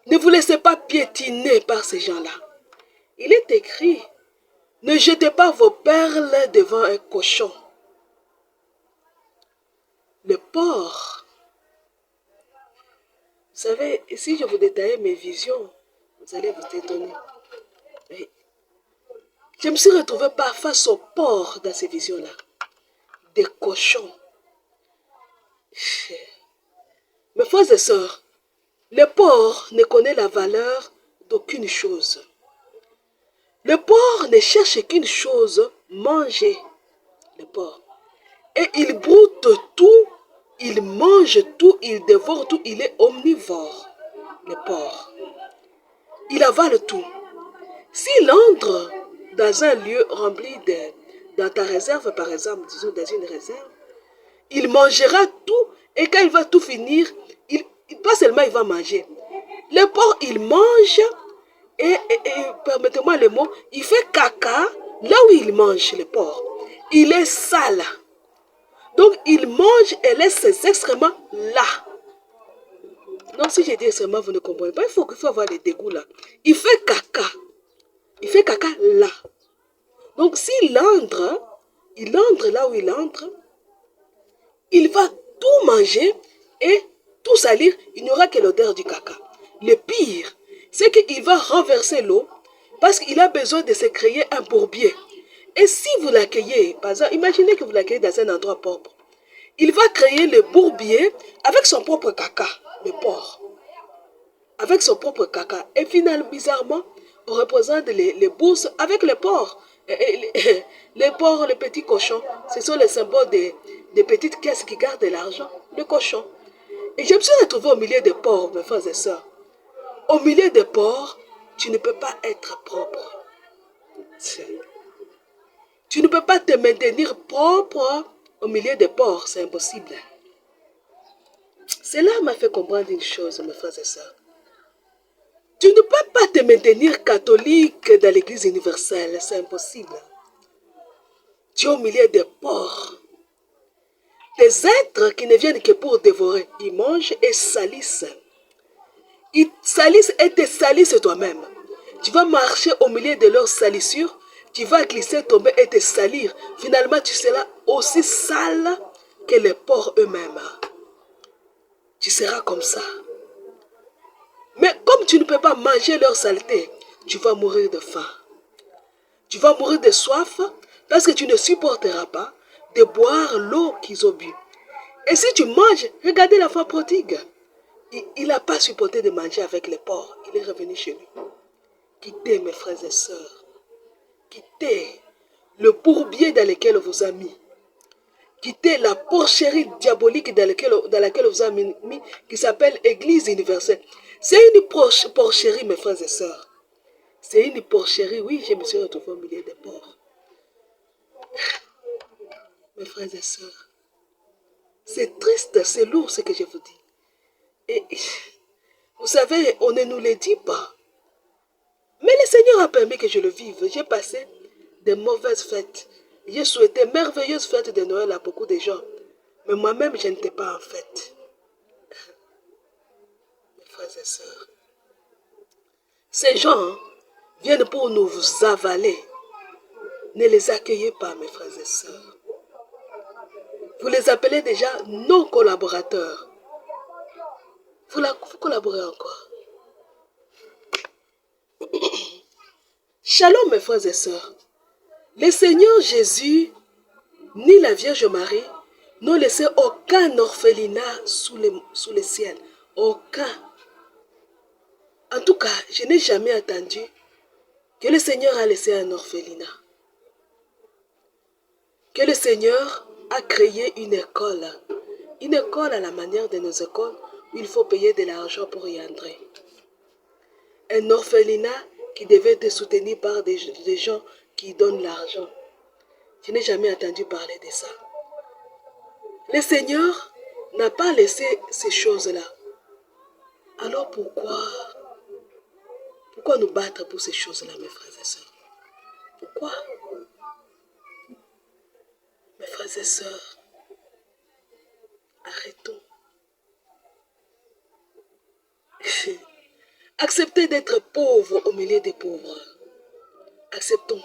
ne vous laissez pas piétiner par ces gens-là. Il est écrit, ne jetez pas vos perles devant un cochon. Le porc. Vous savez, si je vous détaillais mes visions, vous allez vous étonner. Mais je me suis retrouvée par face au porc dans ces visions-là. Des cochons. Mes frères et sœurs, le porc ne connaît la valeur d'aucune chose. Le porc ne cherche qu'une chose, manger. Le porc. Et il broute tout, il mange tout, il dévore tout, il est omnivore. Le porc. Il avale tout. S'il entre dans un lieu rempli dans ta réserve, par exemple, disons dans une réserve, il mangera tout et quand il va tout finir, pas seulement il va manger. Le porc, il mange et permettez-moi le mot, il fait caca là où il mange le porc. Il est sale. Donc il mange et laisse ses excréments là. Non, si je dis excréments, vous ne comprenez pas. Il faut avoir les dégoûts là. Il fait caca. Il fait caca là. Donc s'il entre là où il entre, il va tout manger et tout salir. Il n'y aura que l'odeur du caca. Le pire, c'est qu'il va renverser l'eau parce qu'il a besoin de se créer un bourbier. Et si vous l'accueillez, par exemple, imaginez que vous l'accueillez dans un endroit propre. Il va créer le bourbier avec son propre caca, le porc. Avec son propre caca. Et finalement, bizarrement, on représente les bourses avec les porcs. Les porcs, les petits cochons, ce sont les symboles des petites caisses qui gardent de l'argent. Le cochon. Et je me suis retrouvée au milieu des porcs, mes frères et sœurs. Au milieu des porcs, tu ne peux pas être propre. Tu ne peux pas te maintenir propre au milieu des porcs, c'est impossible. Cela m'a fait comprendre une chose, mes frères et sœurs. Tu ne peux pas te maintenir catholique dans l'Église universelle, c'est impossible. Tu es au milieu des porcs. Des êtres qui ne viennent que pour dévorer. Ils mangent et salissent. Ils salissent et te salissent toi-même. Tu vas marcher au milieu de leurs salissures, tu vas glisser, tomber et te salir. Finalement, tu seras aussi sale que les porcs eux-mêmes. Tu seras comme ça. Mais comme tu ne peux pas manger leur saleté, tu vas mourir de faim. Tu vas mourir de soif parce que tu ne supporteras pas de boire l'eau qu'ils ont bu. Et si tu manges, regardez la femme prodigue. Il n'a pas supporté de manger avec les porcs. Il est revenu chez lui. Quittez mes frères et sœurs. Quittez le bourbier dans lequel on vous a mis. Quittez la porcherie diabolique dans laquelle on vous a mis, qui s'appelle Église universelle. C'est une porcherie, mes frères et sœurs. C'est une porcherie. Oui, je me suis retrouvé au milieu des porcs. Mes frères et sœurs, c'est triste, c'est lourd ce que je vous dis. Et vous savez, on ne nous le dit pas. Mais le Seigneur a permis que je le vive. J'ai passé de mauvaises fêtes. J'ai souhaité merveilleuses fêtes de Noël à beaucoup de gens. Mais moi-même, je n'étais pas en fête. Mes frères et sœurs, ces gens viennent pour nous avaler. Ne les accueillez pas, mes frères et sœurs. Vous les appelez déjà nos collaborateurs. Vous collaborez encore. Shalom, mes frères et sœurs. Le Seigneur Jésus, ni la Vierge Marie, n'ont laissé aucun orphelinat sous le ciel. Aucun. En tout cas, je n'ai jamais entendu que le Seigneur a laissé un orphelinat. Que le Seigneur a créé une école. Une école à la manière de nos écoles où il faut payer de l'argent pour y entrer. Un orphelinat qui devait être soutenu par des gens qui donnent l'argent. Je n'ai jamais entendu parler de ça. Le Seigneur n'a pas laissé ces choses-là. Alors pourquoi nous battre pour ces choses-là, mes frères et sœurs? Pourquoi? Mes frères et sœurs, arrêtons. Acceptez d'être pauvres au milieu des pauvres. Acceptons.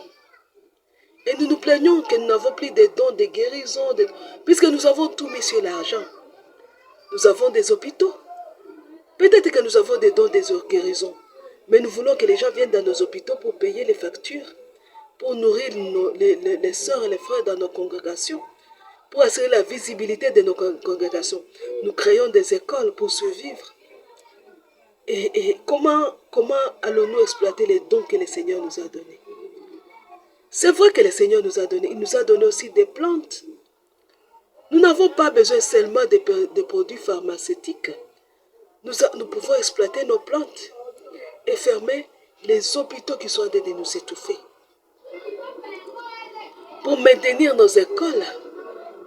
Et nous nous plaignons que nous n'avons plus de dons de guérison, puisque nous avons tout mis sur l'argent. Nous avons des hôpitaux. Peut-être que nous avons des dons de guérison. Mais nous voulons que les gens viennent dans nos hôpitaux pour payer les factures, pour nourrir les sœurs et les frères dans nos congrégations, pour assurer la visibilité de nos congrégations. Nous créons des écoles pour survivre. Et comment allons-nous exploiter les dons que le Seigneur nous a donnés? C'est vrai que le Seigneur nous a donné. Il nous a donné aussi des plantes. Nous n'avons pas besoin seulement de produits pharmaceutiques. Nous pouvons exploiter nos plantes et fermer les hôpitaux qui sont en train de nous étouffer. Pour maintenir nos écoles,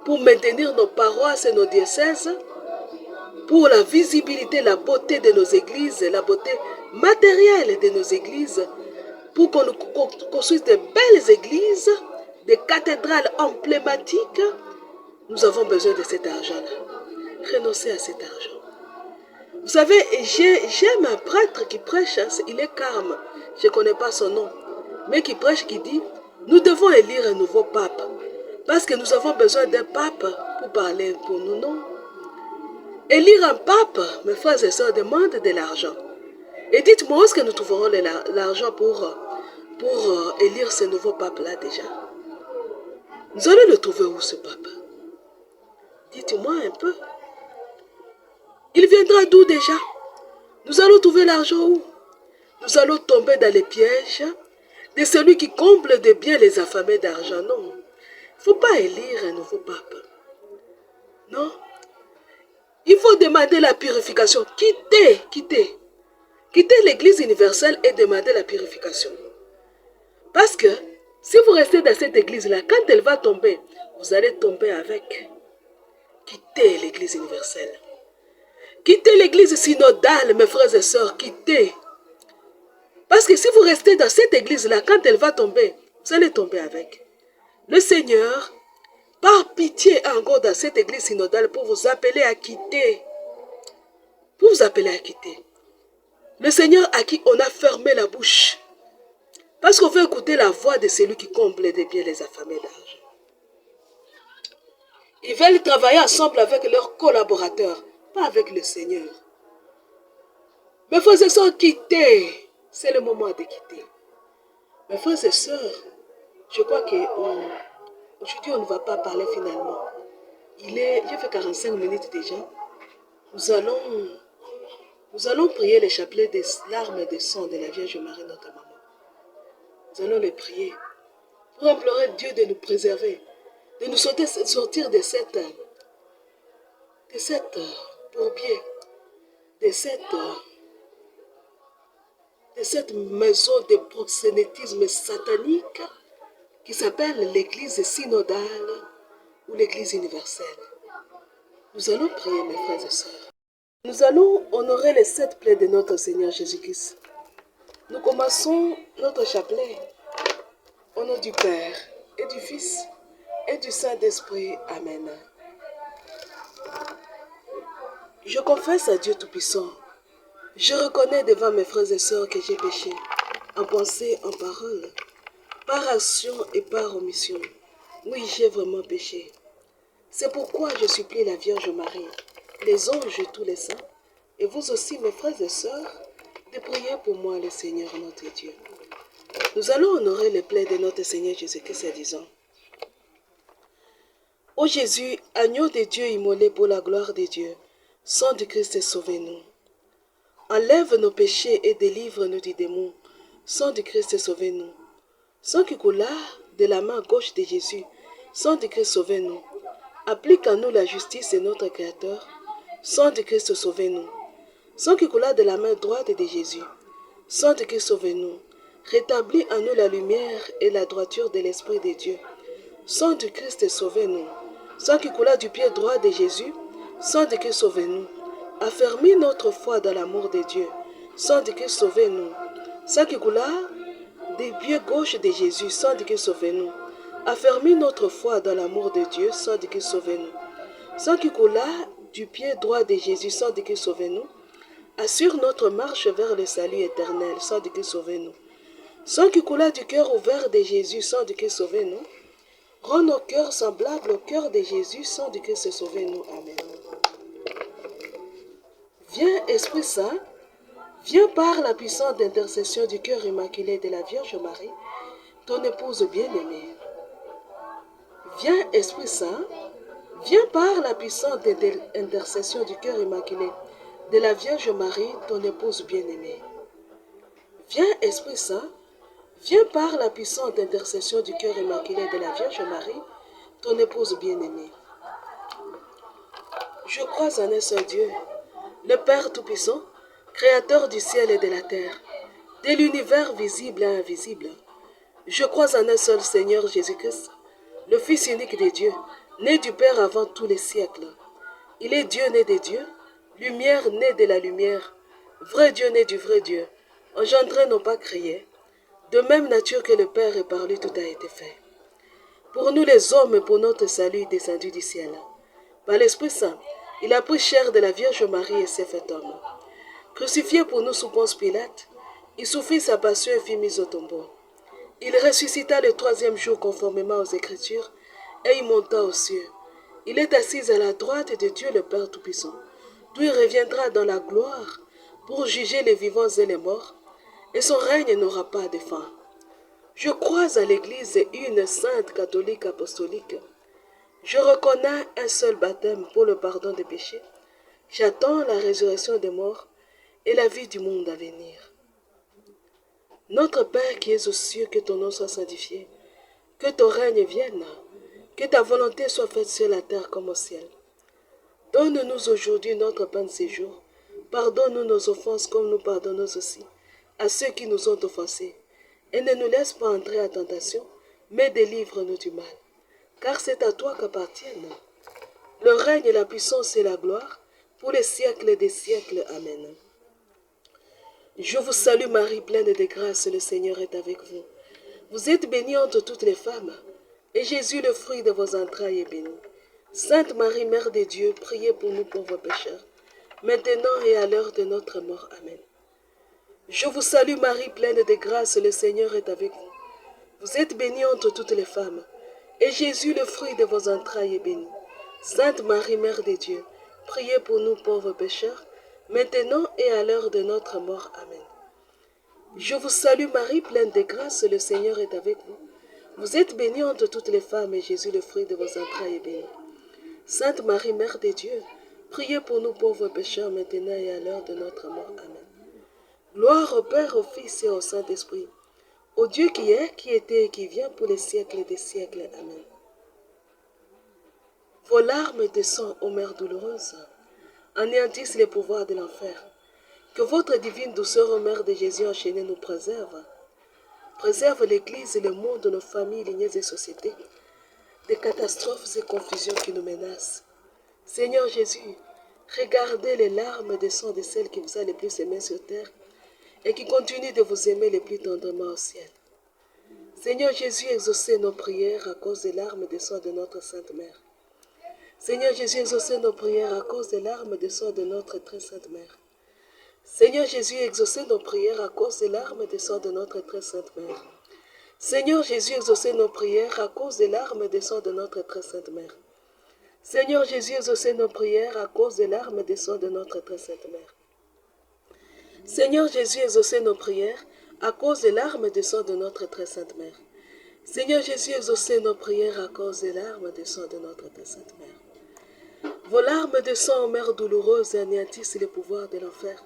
pour maintenir nos paroisses et nos diocèses, pour la visibilité, la beauté de nos églises, la beauté matérielle de nos églises, pour qu'on construise de belles églises, des cathédrales emblématiques, nous avons besoin de cet argent-là. Renoncez à cet argent. Vous savez, j'aime un prêtre qui prêche, il est calme, je ne connais pas son nom, mais qui prêche, qui dit, nous devons élire un nouveau pape, parce que nous avons besoin d'un pape pour parler pour nous, non? Élire un pape, mes frères et sœurs, demande de l'argent. Et dites-moi, où est-ce que nous trouverons l'argent pour élire ce nouveau pape-là déjà? Nous allons le trouver où, ce pape? Dites-moi un peu. Il viendra d'où déjà? Nous allons trouver l'argent où? Nous allons tomber dans les pièges de celui qui comble de bien les affamés d'argent. Non. Il ne faut pas élire un nouveau pape. Non. Il faut demander la purification. Quittez l'église universelle et demandez la purification. Parce que si vous restez dans cette église-là, quand elle va tomber, vous allez tomber avec. Quittez l'église universelle. Quittez l'église synodale, mes frères et sœurs, quittez. Parce que si vous restez dans cette église-là, quand elle va tomber, vous allez tomber avec. Le Seigneur, par pitié encore dans cette église synodale, pour vous appeler à quitter. Pour vous appeler à quitter. Le Seigneur à qui on a fermé la bouche. Parce qu'on veut écouter la voix de celui qui comble des biens les affamés d'argent. Ils veulent travailler ensemble avec leurs collaborateurs, pas avec le Seigneur. Mes frères et sœurs, quittez. C'est le moment de quitter. Mes frères et sœurs, je crois qu'aujourd'hui on ne va pas parler finalement. Il fait 45 minutes déjà. Nous allons prier les chapelets des larmes et des sang de la Vierge Marie, notre maman. Nous allons les prier pour implorer Dieu de nous préserver, de nous sortir de cette bourbier, de cette maison de proxénétisme satanique qui s'appelle l'église synodale ou l'église universelle. Nous allons prier, mes frères et sœurs. Nous allons honorer les 7 plaies de notre Seigneur Jésus-Christ. Nous commençons notre chapelet au nom du Père et du Fils et du Saint-Esprit. Amen. Je confesse à Dieu Tout-Puissant. Je reconnais devant mes frères et sœurs que j'ai péché, en pensée, en parole, par action et par omission. Oui, j'ai vraiment péché. C'est pourquoi je supplie la Vierge Marie, les anges et tous les saints, et vous aussi, mes frères et sœurs, de prier pour moi, le Seigneur notre Dieu. Nous allons honorer les plaies de notre Seigneur Jésus-Christ en disant: Ô Jésus, agneau de Dieu immolé pour la gloire de Dieu, sang du Christ, sauvez-nous. Enlève nos péchés et délivre-nous du démon. Sang du Christ, sauvez-nous. Sang qui coula de la main gauche de Jésus, sang du Christ, sauvez-nous. Applique à nous la justice de notre Créateur. Sang du Christ, sauvez-nous. Sang qui coula de la main droite de Jésus, sang du Christ, sauvez-nous. Rétablis en nous la lumière et la droiture de l'Esprit de Dieu. Sang du Christ, sauvez-nous. Sang qui coula du pied droit de Jésus, sang du Christ, sauvez-nous. Affermis notre foi dans l'amour de Dieu. Sang du Christ, sauvez-nous. Sang qui coula du pied gauche de Jésus, sang du Christ, sauvez-nous. Affermis notre foi dans l'amour de Dieu, sang du Christ, sauvez-nous. Sang qui coula du pied droit de Jésus, sang du Christ, sauvez-nous. Assure notre marche vers le salut éternel, sang du Christ, sauvez-nous. Sang qui coula du cœur ouvert de Jésus, sang du Christ, sauvez-nous. Rends nos cœurs semblables au cœur de Jésus, sang du Christ, sauvez-nous. Amen. Viens, Esprit Saint, viens par la puissante intercession du cœur immaculé de la Vierge Marie, ton épouse bien-aimée. Viens, Esprit Saint, viens par la puissante intercession du cœur immaculé de la Vierge Marie, ton épouse bien-aimée. Viens, Esprit Saint, viens par la puissante intercession du cœur immaculé de la Vierge Marie, ton épouse bien-aimée. Je crois en un seul Dieu, le Père Tout-Puissant, Créateur du ciel et de la terre, de l'univers visible et invisible. Je crois en un seul Seigneur Jésus-Christ, le Fils unique de Dieu, né du Père avant tous les siècles. Il est Dieu né de Dieu, lumière née de la lumière, vrai Dieu né du vrai Dieu, engendré non pas créé, de même nature que le Père et par lui tout a été fait. Pour nous les hommes et pour notre salut descendu du ciel. Par l'Esprit Saint, il a pris chair de la Vierge Marie et s'est fait homme. Crucifié pour nous sous Ponce Pilate, il souffrit sa passion et fut mis au tombeau. Il ressuscita le 3e jour conformément aux Écritures et il monta aux cieux. Il est assis à la droite de Dieu le Père Tout-Puissant, d'où il reviendra dans la gloire pour juger les vivants et les morts, et son règne n'aura pas de fin. Je crois à l'Église une sainte catholique apostolique. Je reconnais un seul baptême pour le pardon des péchés. J'attends la résurrection des morts et la vie du monde à venir. Notre Père qui es aux cieux, que ton nom soit sanctifié, que ton règne vienne, que ta volonté soit faite sur la terre comme au ciel. Donne-nous aujourd'hui notre pain de séjour. Pardonne-nous nos offenses comme nous pardonnons aussi à ceux qui nous ont offensés. Et ne nous laisse pas entrer en tentation, mais délivre-nous du mal. Car c'est à toi qu'appartiennent le règne, la puissance et la gloire, pour les siècles des siècles. Amen. Je vous salue Marie, pleine de grâce, le Seigneur est avec vous. Vous êtes bénie entre toutes les femmes, et Jésus, le fruit de vos entrailles, est béni. Sainte Marie, Mère de Dieu, priez pour nous pauvres pécheurs, maintenant et à l'heure de notre mort. Amen. Je vous salue Marie, pleine de grâce, le Seigneur est avec vous. Vous êtes bénie entre toutes les femmes, et Jésus, le fruit de vos entrailles, est béni. Sainte Marie, Mère de Dieu, priez pour nous pauvres pécheurs, maintenant et à l'heure de notre mort. Amen. Je vous salue Marie, pleine de grâce, le Seigneur est avec vous. Vous êtes bénie entre toutes les femmes, et Jésus, le fruit de vos entrailles, est béni. Sainte Marie, Mère de Dieu, priez pour nous pauvres pécheurs, maintenant et à l'heure de notre mort. Amen. Gloire au Père, au Fils et au Saint-Esprit, au Dieu qui est, qui était et qui vient pour les siècles des siècles. Amen. Vos larmes de sang, ô Mère douloureuse, anéantissent les pouvoirs de l'enfer. Que votre divine douceur, ô Mère de Jésus enchaîné, nous préserve. Préserve l'Église, le monde, nos familles, lignées et sociétés, des catastrophes et confusions qui nous menacent. Seigneur Jésus, regardez les larmes de sang de celles qui vous a le plus aimé sur terre et qui continuent de vous aimer le plus tendrement au ciel. Seigneur Jésus, exaucez nos prières à cause des larmes de sang de notre Sainte Mère. Seigneur Jésus, exaucez nos prières à cause des larmes de sang de notre très Sainte Mère. Seigneur Jésus, exaucez nos prières à cause des larmes de sang de notre très Sainte Mère. Seigneur Jésus, exaucez nos prières à cause des larmes de sang de notre très Sainte Mère. Seigneur Jésus, exaucez nos prières à cause des larmes de sang de notre très Sainte Mère. Seigneur Jésus, exaucez nos prières à cause des larmes de sang de notre très Sainte Mère. Seigneur Jésus, exaucez nos prières à cause des larmes de sang de notre très Sainte Mère. Vos larmes de sang, ô Mère douloureuse, anéantissent les pouvoirs de l'enfer.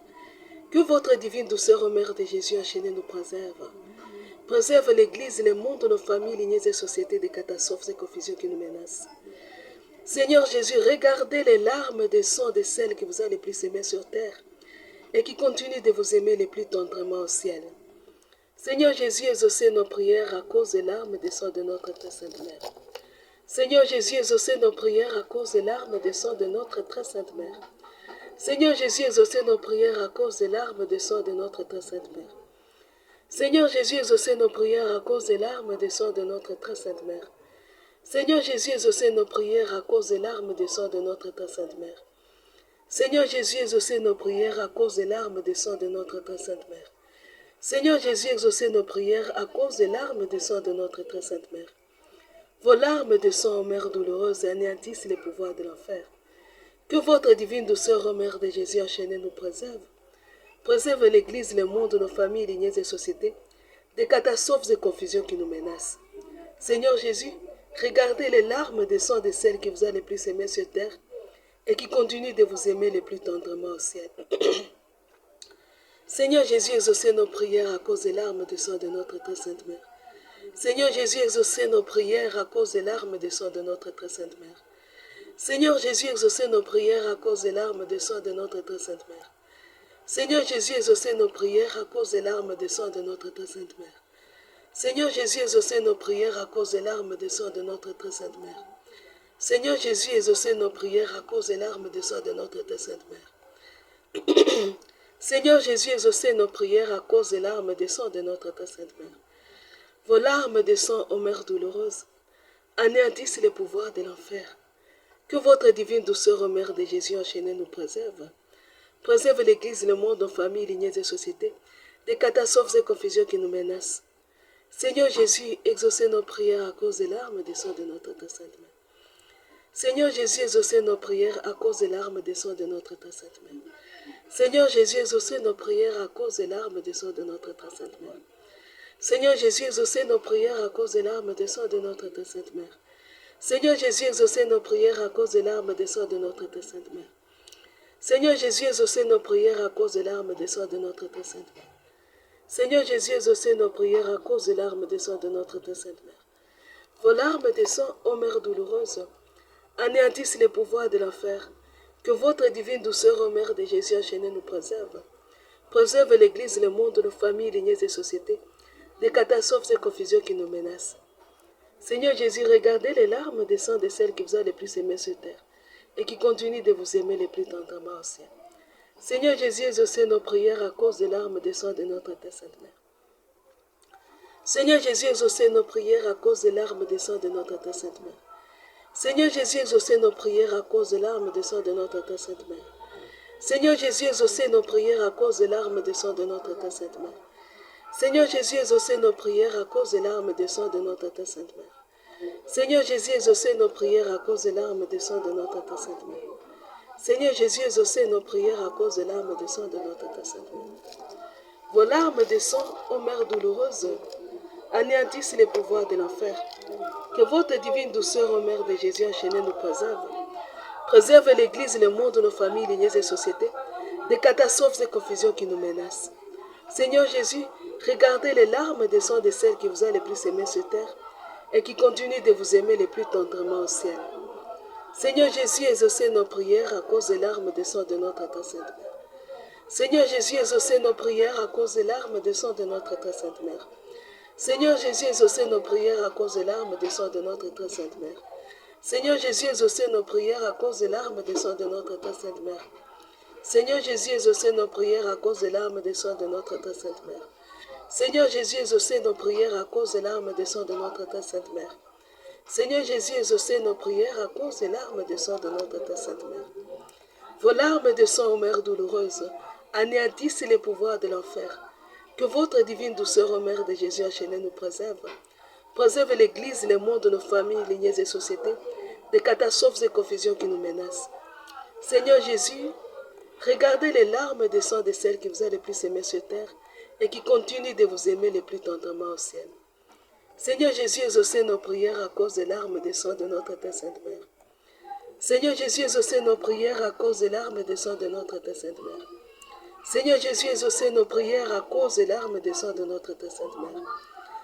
Que votre divine douceur, ô Mère de Jésus enchaînée, nous préserve. Préserve l'Église, le monde, nos familles, lignées et sociétés des catastrophes et confusions qui nous menacent. Seigneur Jésus, regardez les larmes de sang de celles qui vous a les plus aimées sur terre et qui continuent de vous aimer les plus tendrement au ciel. Seigneur Jésus, exaucez nos prières à cause des larmes de sang de notre très Sainte Mère. Seigneur Jésus, exaucez nos prières à cause des larmes de sang de notre très Sainte Mère. Seigneur Jésus, exaucez nos prières à cause des larmes de sang de notre très Sainte Mère. Seigneur Jésus, exaucez nos prières à cause des larmes de sang de notre très Sainte Mère. Seigneur Jésus, exaucez nos prières à cause des larmes de sang de notre très Sainte Mère. Seigneur Jésus, exaucez nos prières à cause des larmes de sang de notre très Sainte Mère. Seigneur Jésus, exaucez nos prières à cause des larmes de sang de notre très Sainte Mère. Vos larmes de sang, ô Mère douloureuse, anéantissent les pouvoirs de l'enfer. Que votre divine douceur, ô Mère de Jésus enchaînée, nous préserve. Préserve l'Église, le monde, nos familles, lignées et sociétés, des catastrophes et confusions qui nous menacent. Seigneur Jésus, regardez les larmes de sang de celles qui vous a le plus aimé sur terre et qui continuent de vous aimer le plus tendrement au ciel. Seigneur Jésus, exaucez nos prières à cause des larmes de sang de notre très Sainte Mère. Seigneur Jésus, exaucez nos prières à cause des larmes de sang de notre très Sainte Mère. Seigneur Jésus, exaucez nos prières à cause des larmes de sang de notre très Sainte Mère. Seigneur Jésus, exaucez nos prières à cause des larmes de sang de notre très Sainte Mère. Seigneur Jésus, exaucez nos prières à cause des larmes de sang de notre très Sainte Mère. Seigneur Jésus, exaucez nos prières à cause des larmes de sang de notre très Sainte Mère. Seigneur Jésus, exaucez nos prières à cause des larmes de sang de notre très Sainte Mère. Vos larmes de sang, ô Mère douloureuse, anéantissent les pouvoirs de l'enfer. Que votre divine douceur, ô Mère de Jésus enchaînée, nous préserve. Préserve l'Église, le monde, nos familles, lignées et sociétés, des catastrophes et confusions qui nous menacent. Seigneur Jésus, exaucez nos prières à cause des larmes de sang de notre très Sainte Mère. Seigneur Jésus, exaucez nos prières à cause des larmes de sang de notre très Sainte Mère. Seigneur Jésus, exaucez nos prières à cause des larmes de sang de notre très Sainte Mère. Seigneur Jésus, exaucez nos prières à cause des larmes de sang de notre très Sainte Mère. Seigneur Jésus, exaucez nos prières à cause des larmes de sang de notre très Sainte Mère. Seigneur Jésus, exaucez nos prières à cause des larmes de sang de notre très Sainte Mère. Seigneur Jésus, exaucez nos prières à cause des larmes de sang de notre très Sainte Mère. Vos larmes de sang, ô Mère douloureuse, anéantissent les pouvoirs de l'enfer. Que votre divine douceur, ô Mère de Jésus enchaînée, nous préserve. Préserve l'Église, le monde, nos familles, lignées et sociétés, des catastrophes et confusions qui nous menacent. Seigneur Jésus, regardez les larmes de sang de celles qui vous a le plus aimé sur terre et qui continuent de vous aimer le plus tendrement au ciel. Seigneur Jésus, exaucez nos prières à cause des larmes de sang de notre très Sainte Mère. Seigneur Jésus, exaucez nos prières à cause des larmes de sang de notre très Sainte Mère. Seigneur Jésus, exaucez nos prières à cause des larmes de sang de notre très Sainte Mère. Seigneur Jésus, exaucez nos prières à cause des larmes de sang de notre Tête Sainte Mère. Seigneur Jésus, exaucez nos prières à cause des larmes de sang de notre Tête Sainte Mère. Seigneur Jésus, exaucez nos prières à cause des larmes de sang de notre Tête Sainte Mère. Seigneur Jésus, exaucez nos prières à cause des larmes de sang de notre Tête Sainte Mère. Vos larmes de sang, ô Mère douloureuse, anéantissent les pouvoirs de l'enfer. Que votre divine douceur, ô Mère de Jésus enchaîné, nous préserve. Préserve l'Église, le monde, nos familles, lignées et sociétés, des catastrophes et confusions qui nous menacent. Seigneur Jésus, regardez les larmes de sang de celle qui vous a le plus aimé sur terre et qui continue de vous aimer le plus tendrement au ciel. Seigneur Jésus, exaucez nos prières à cause des larmes de sang de notre Très Sainte Mère. Seigneur Jésus, exaucez nos prières à cause des larmes de sang de notre Très Sainte Mère. Seigneur Jésus, exaucez nos prières à cause des larmes de sang de notre Très Sainte Mère. Seigneur Jésus, exaucez nos prières à cause des larmes de sang de notre Très Sainte Mère. Seigneur Jésus, exaucez nos prières à cause des larmes de sang de notre Très Sainte Mère. Seigneur Jésus, exaucez nos prières à cause des larmes de sang de notre Très Sainte Mère. Seigneur Jésus, exaucez nos prières à cause des larmes de sang de notre Très Sainte Mère. Vos larmes de sang, ô Mère douloureuse, anéantissent les pouvoirs de l'enfer. Que votre divine douceur, ô Mère de Jésus enchaîné, nous préserve. Préserve l'Église, le monde, nos familles, lignées et sociétés, des catastrophes et confusions qui nous menacent. Seigneur Jésus, regardez les larmes de sang de celles qui vous a le plus aimé sur terre et qui continuent de vous aimer le plus tendrement au ciel. Seigneur Jésus, exaucez nos prières à cause des larmes de sang de notre Très Sainte Mère. Seigneur Jésus, exaucez nos prières à cause des larmes de sang de notre Très Sainte Mère. Seigneur Jésus, exaucez nos prières à cause des larmes de sang de notre Très Sainte Mère.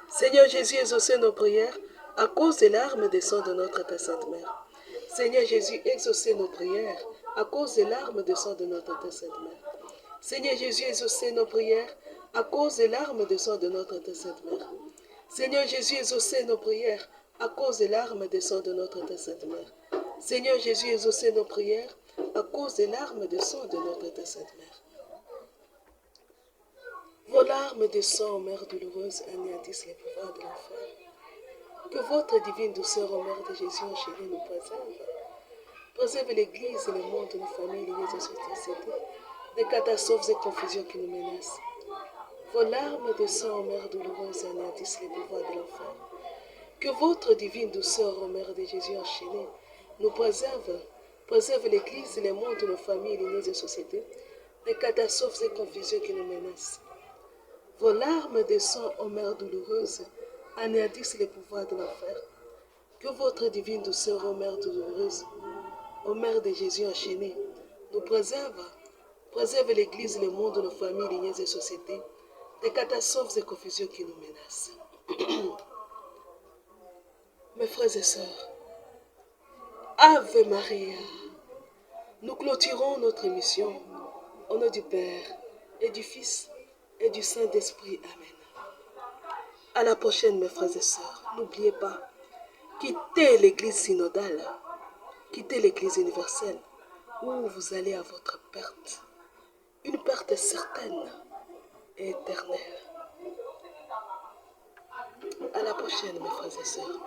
Seigneur Jésus, exaucez nos prières à cause des larmes de sang de notre Très Sainte Mère. Seigneur Jésus, exaucez nos prières à cause des larmes de sang de notre Très Sainte Mère. Seigneur Jésus, exaucez nos prières à cause des larmes de sang de notre Très Sainte Mère. Seigneur Jésus, exaucez nos prières à cause des larmes de sang de notre Très Sainte Mère. Seigneur Jésus, exaucez nos prières à cause des larmes de sang de notre Très Sainte Mère. Vos larmes de sang, ô Mère douloureuse, anéantissent les pouvoirs de l'enfer. Que votre divine douceur, ô Mère de Jésus enchaîné, nous préserve. Préserve l'Église et le monde, nos familles, les sociétés, des catastrophes et confusions qui nous menacent. Vos larmes de sang, ô Mère douloureuse, anéantissent les pouvoirs de l'enfer. Que votre divine douceur, ô Mère de Jésus enchaîné, nous préserve. Préserve l'Église, les mondes, nos familles, lignées et sociétés, des catastrophes et confusions qui nous menacent. Vos larmes de sang, ô Mère douloureuse, anéantissent les pouvoirs de l'enfer. Que votre divine douceur, ô Mère douloureuse, ô Mère de Jésus enchaîné, nous préserve. Préserve l'Église, le monde, nos familles, lignées et sociétés, des catastrophes et confusions qui nous menacent. Mes frères et sœurs, Ave Maria, nous clôturons notre émission au nom du Père et du Fils et du Saint-Esprit. Amen. À la prochaine, mes frères et sœurs. N'oubliez pas, quittez l'Église synodale, quittez l'Église universelle, où vous allez à votre perte. Une perte certaine et éternelle. À la prochaine, mes frères et sœurs.